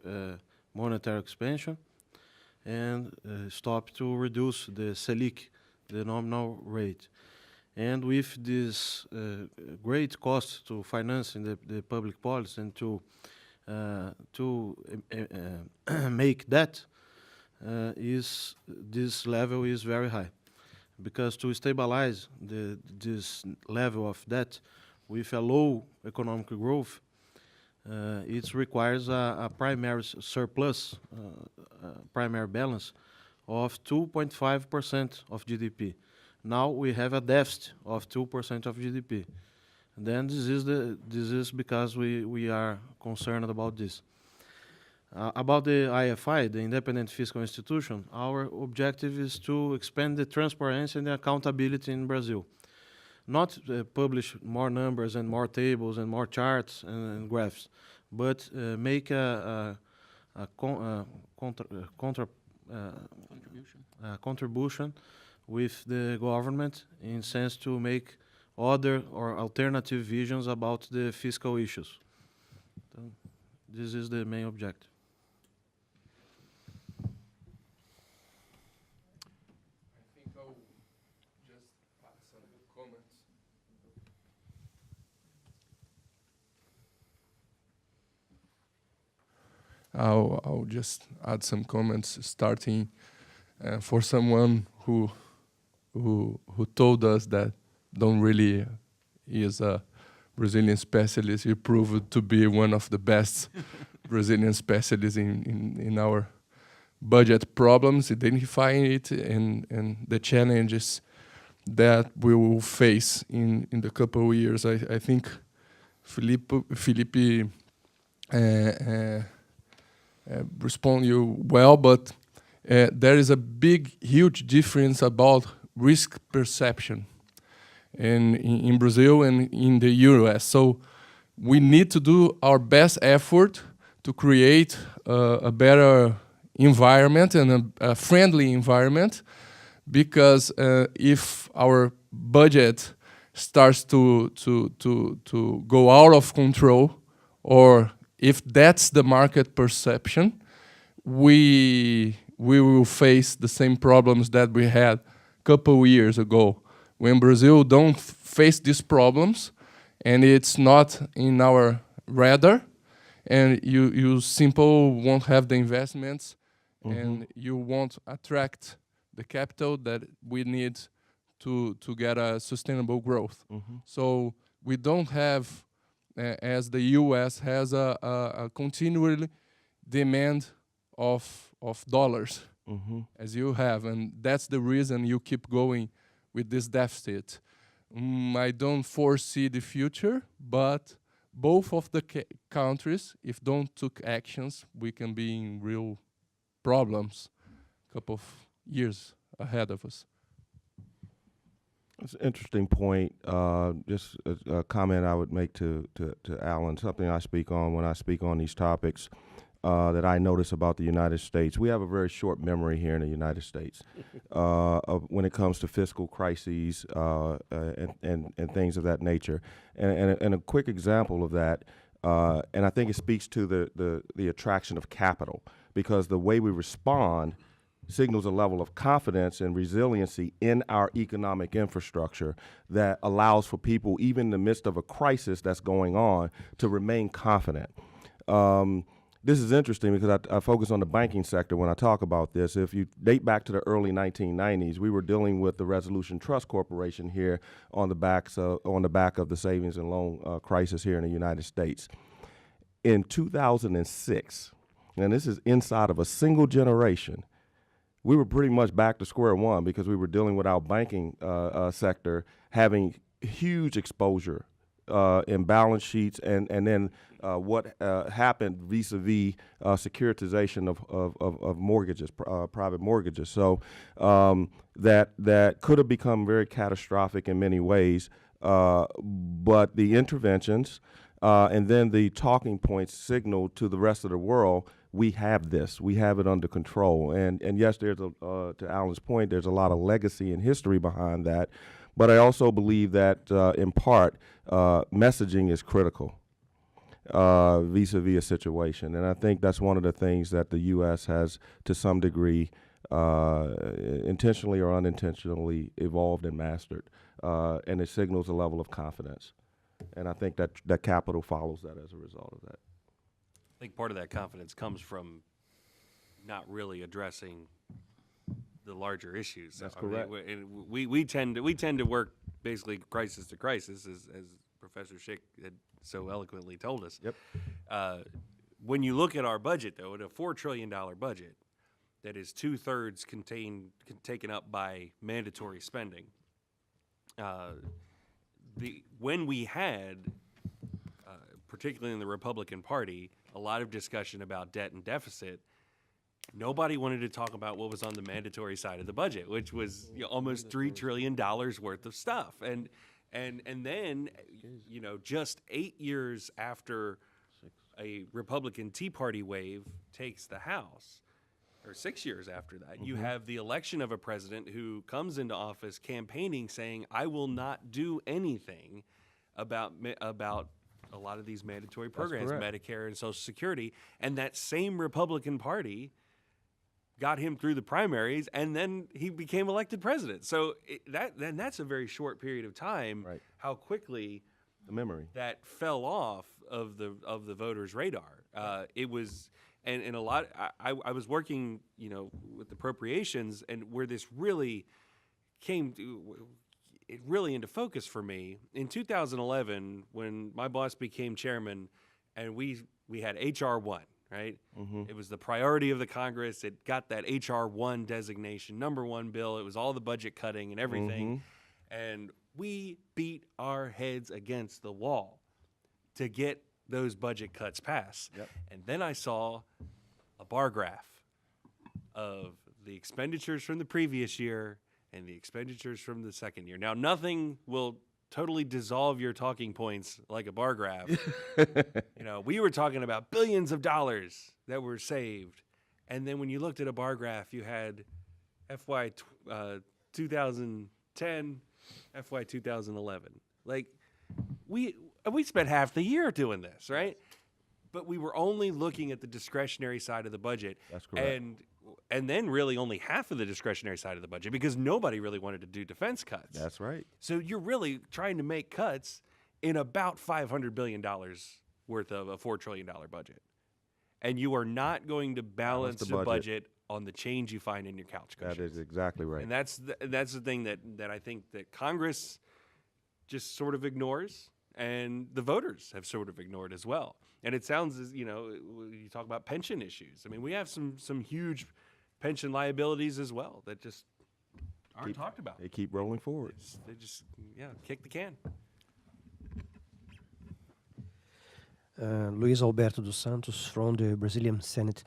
monetary expansion and stopped to reduce the Selic, the nominal rate. And with this great cost to financing the public policy and to make debt, this level is very high. Because to stabilize this level of debt with a low economic growth, it requires a primary surplus, primary balance of 2.5% of GDP. Now we have a deficit of 2% of GDP. Then this is because we are concerned about this. About the IFI, the Independent Fiscal Institution, our objective is to expand the transparency and the accountability in Brazil. Not publish more numbers and more tables and more charts and graphs, but make a contribution with the government in sense to make other or alternative visions about the fiscal issues. So this is the main objective. I'll just add some comments, starting for someone who told us that don't really is a Brazilian specialist. He proved to be one of the best Brazilian specialists in our budget problems, identifying it and the challenges that we will face in the couple of years. I think Felipe respond you well, but there is a huge difference about risk perception in Brazil and in the US. So we need to do our best effort to create a better environment and a friendly environment, because if our budget starts to go out of control, or if that's the market perception, we will face the same problems that we had a couple years ago. When Brazil don't face these problems, and it's not in our radar, and you simply won't have the investments, and you won't attract the capital that we need to get a sustainable growth. So we don't have, as the U.S. has a continual demand of dollars, as you have, and that's the reason you keep going with this deficit. I don't foresee the future, but both of the countries, if don't took actions, we can be in real problems a couple of years ahead of us. That's an interesting point. Just a comment I would make to Alan, something I speak on when I speak on these topics. that I notice about the United States. We have a very short memory here in the United States when it comes to fiscal crises and things of that nature. And a quick example of that, and I think it speaks to the attraction of capital, because the way we respond signals a level of confidence and resiliency in our economic infrastructure that allows for people, even in the midst of a crisis that's going on, to remain confident. This is interesting because I focus on the banking sector when I talk about this. If you date back to the early 1990s, we were dealing with the Resolution Trust Corporation here on the back of the savings and loan crisis here in the United States. In 2006, and this is inside of a single generation, we were pretty much back to square one because we were dealing with our banking sector having huge exposure in balance sheets and then what happened vis-a-vis securitization of mortgages, private mortgages. So that could have become very catastrophic in many ways, but the interventions and then the talking points signaled to the rest of the world, we have this, we have it under control. And yes, there's to Alan's point, there's a lot of legacy and history behind that. But I also believe that in part, messaging is critical vis-a-vis a situation. And I think that's one of the things that the U.S. has, to some degree, intentionally or unintentionally evolved and mastered. And it signals a level of confidence. And I think that capital follows that as a result of that. I think part of that confidence comes from not really addressing the larger issues. That's I mean, correct. and we tend to work basically crisis to crisis, as Professor Schic had so eloquently told us. Yep. When you look at our budget, though, at a $4 trillion budget that is 2/3 taken up by mandatory spending, when we had, particularly in the Republican Party, a lot of discussion about debt and deficit, nobody wanted to talk about what was on the mandatory side of the budget, which was almost $3 trillion worth of stuff. And then, just 8 years after a Republican Tea Party wave takes the House, or 6 years after that, you have the election of a president who comes into office campaigning saying, I will not do anything about a lot of these mandatory programs, Medicare and Social Security. And that same Republican Party got him through the primaries, and then he became elected president. So that's a very short period of time. Right. How quickly The memory. that fell off of the voters' radar. It was, and a lot. I was working, with appropriations, and where this really came really into focus for me in 2011 when my boss became chairman, and we had HR 1. Right? It was the priority of the Congress. It got that HR 1 designation, #1 bill. It was all the budget cutting and everything. And we beat our heads against the wall to get those budget cuts passed. Yep. And then I saw a bar graph of the expenditures from the previous year and the expenditures from the second year. Now, nothing will totally dissolve your talking points like a bar graph. We were talking about billions of dollars that were saved. And then when you looked at a bar graph, you had FY 2010, FY 2011. Like, we spent half the year doing this, right? But we were only looking at the discretionary side of the budget. That's correct. And then really only half of the discretionary side of the budget, because nobody really wanted to do defense cuts. That's right. So you're really trying to make cuts in about $500 billion worth of a $4 trillion budget. And you are not going to balance the budget on the change you find in your couch cushions. That is exactly right. And that's the thing that I think that Congress just sort of ignores, and the voters have sort of ignored as well. And it sounds as, you talk about pension issues. I mean, we have some huge pension liabilities as well that just aren't talked about. They keep rolling forward. They just kick the can. Luis Alberto dos Santos from the Brazilian Senate.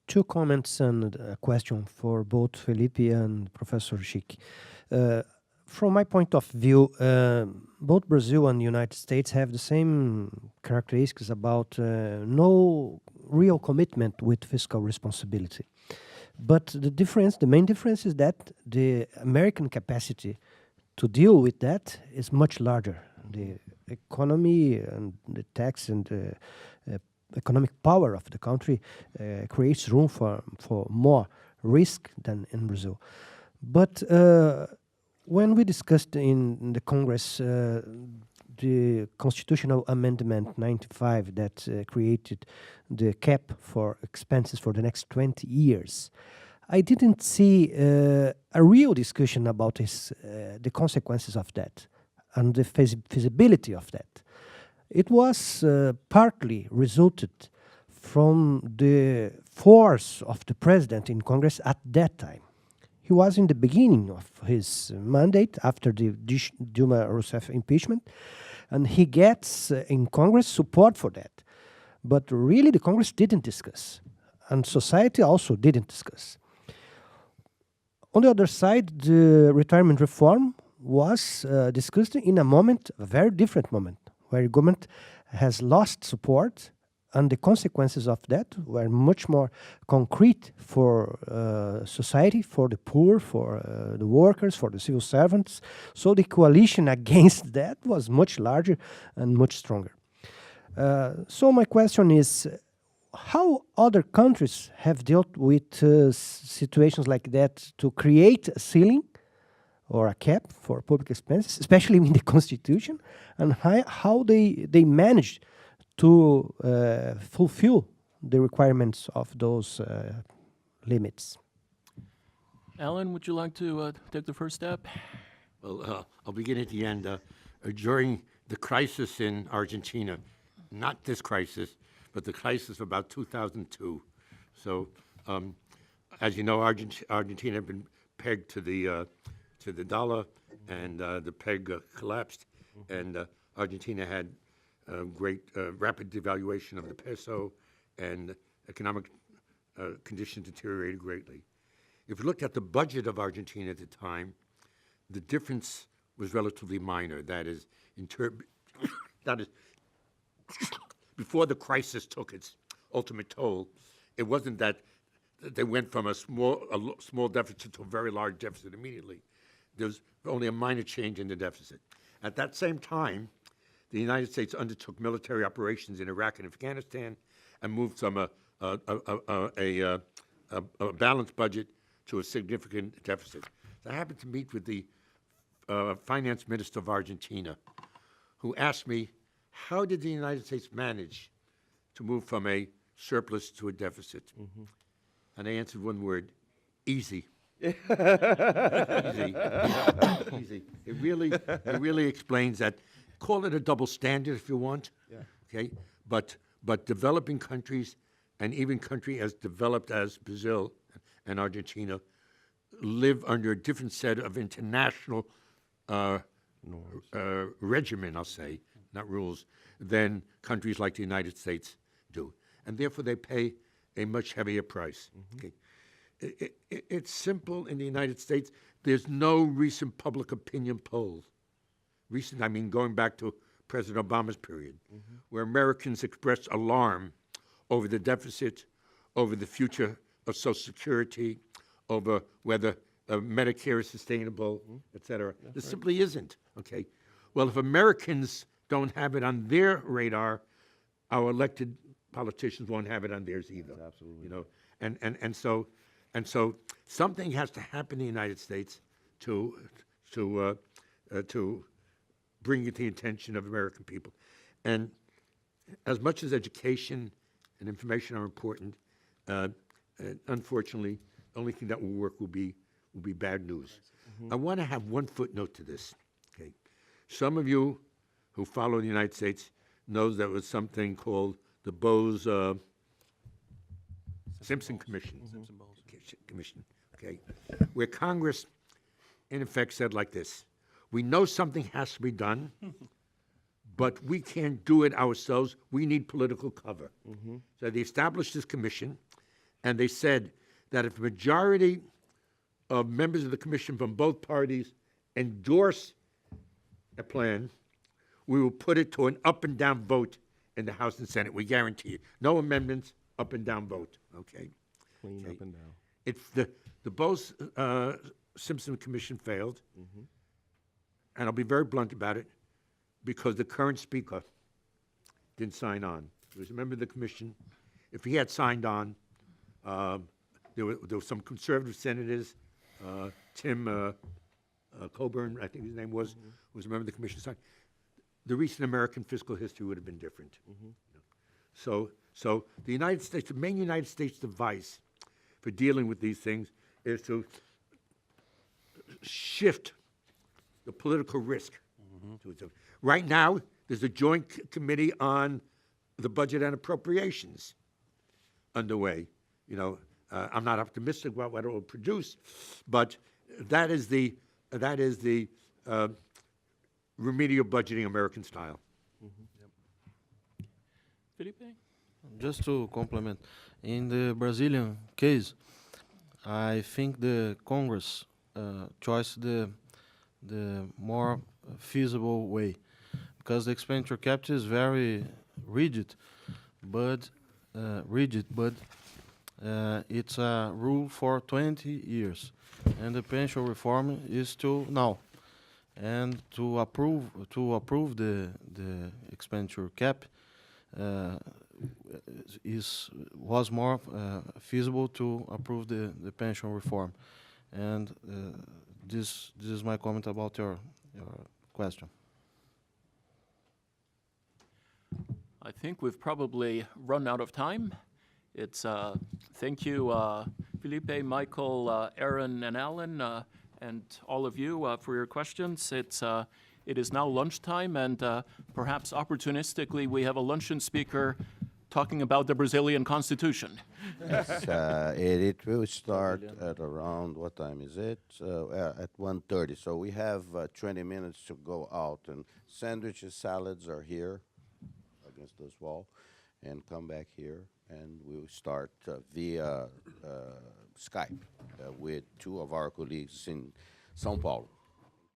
Two comments and a question for both Felipe and Professor Schic. From my point of view, both Brazil and the United States have the same characteristics about no real commitment with fiscal responsibility. But the main difference is that the American capacity to deal with that is much larger. The economy and the tax and the economic power of the country creates room for more risk than in Brazil. But when we discussed in the Congress the constitutional amendment 95 that created the cap for expenses for the next 20 years, I didn't see a real discussion about the consequences of that and the feasibility of that. It was partly resulted from the force of the president in Congress at that time. He was in the beginning of his mandate after the Dilma Rousseff impeachment, and he gets in Congress support for that. But really the Congress didn't discuss, and society also didn't discuss. On the other side, the retirement reform was discussed in a very different moment, where the government has lost support, and the consequences of that were much more concrete for society, for the poor, for the workers, for the civil servants. So the coalition against that was much larger and much stronger. So my question is, how other countries have dealt with situations like that to create a ceiling or a cap for public expenses, especially in the Constitution, and how they managed to fulfill the requirements of those limits? Alan, would you like to take the first step? Well, I'll begin at the end. During the crisis in Argentina, not this crisis, but the crisis of about 2002. So, as you know, Argentina had been pegged to the dollar, and the peg collapsed, and Argentina had great rapid devaluation of the peso, and economic conditions deteriorated greatly. If you looked at the budget of Argentina at the time, the difference was relatively minor. That is, before the crisis took its ultimate toll, it wasn't that they went from a small deficit to a very large deficit immediately. There was only a minor change in the deficit. At that same time, the United States undertook military operations in Iraq and Afghanistan and moved from a balanced budget to a significant deficit. So I happened to meet with the finance minister of Argentina, who asked me, how did the United States manage to move from a surplus to a deficit? Mm-hmm. And I answered one word: easy. Easy. Easy. It really explains that. Call it a double standard if you want. Yeah. Okay. But developing countries, and even countries as developed as Brazil and Argentina, live under a different set of international regimen, I'll say, not rules, than countries like the United States do. And therefore they pay a much heavier price. Mm-hmm. Okay. It's simple in the United States. There's no recent public opinion polls. Recent, I mean going back to President Obama's period, mm-hmm. where Americans expressed alarm over the deficit, over the future of Social Security, over whether Medicare is sustainable, mm-hmm. et cetera. Yeah, this simply isn't, okay? Well, if Americans don't have it on their radar, our elected politicians won't have it on theirs either. Absolutely. You know, and so something has to happen in the United States to bring it to the attention of American people. And as much as education and information are important, unfortunately, the only thing that will work will be bad news. Mm-hmm. I want to have one footnote to this. Okay, some of you who follow the United States knows there was something called the Bose-Simpson Commission. Mm-hmm. Commission, okay, where Congress, in effect, said like this: we know something has to be done, but we can't do it ourselves. We need political cover. Mm-hmm. So they established this commission, and they said that if a majority of members of the commission from both parties endorse a plan, we will put it to an up and down vote in the House and Senate. We guarantee you. No amendments, up and down vote, okay? Clean up and down. It's the Bose Simpson Commission failed, and I'll be very blunt about it, because the current speaker didn't sign on. He was a member of the commission. If he had signed on, there were some conservative senators, Tim Coburn, I think his name was a member of the commission. Signed. The recent American fiscal history would have been different. So the United States, the main United States device for dealing with these things is to shift the political risk. To it. Right now, there's a joint committee on the budget and appropriations underway. You know, I'm not optimistic about what it will produce, but that is the remedial budgeting American style. Felipe? Just to complement, in the Brazilian case, I think the Congress chose the more feasible way, because the expenditure cap is very rigid, but it's a rule for 20 years, and the pension reform is to now, and to approve the expenditure cap was more feasible to approve the pension reform, and this is my comment about your question. I think we've probably run out of time. It's thank you, Felipe, Michael, Erin, and Alan, and all of you for your questions. It is now lunchtime, and perhaps opportunistically, we have a luncheon speaker talking about the Brazilian Constitution. Yes, it will start at around, what time is it? At 1:30. So we have 20 minutes to go out, and sandwiches, salads are here against this wall, and come back here, and we'll start via Skype with two of our colleagues in São Paulo.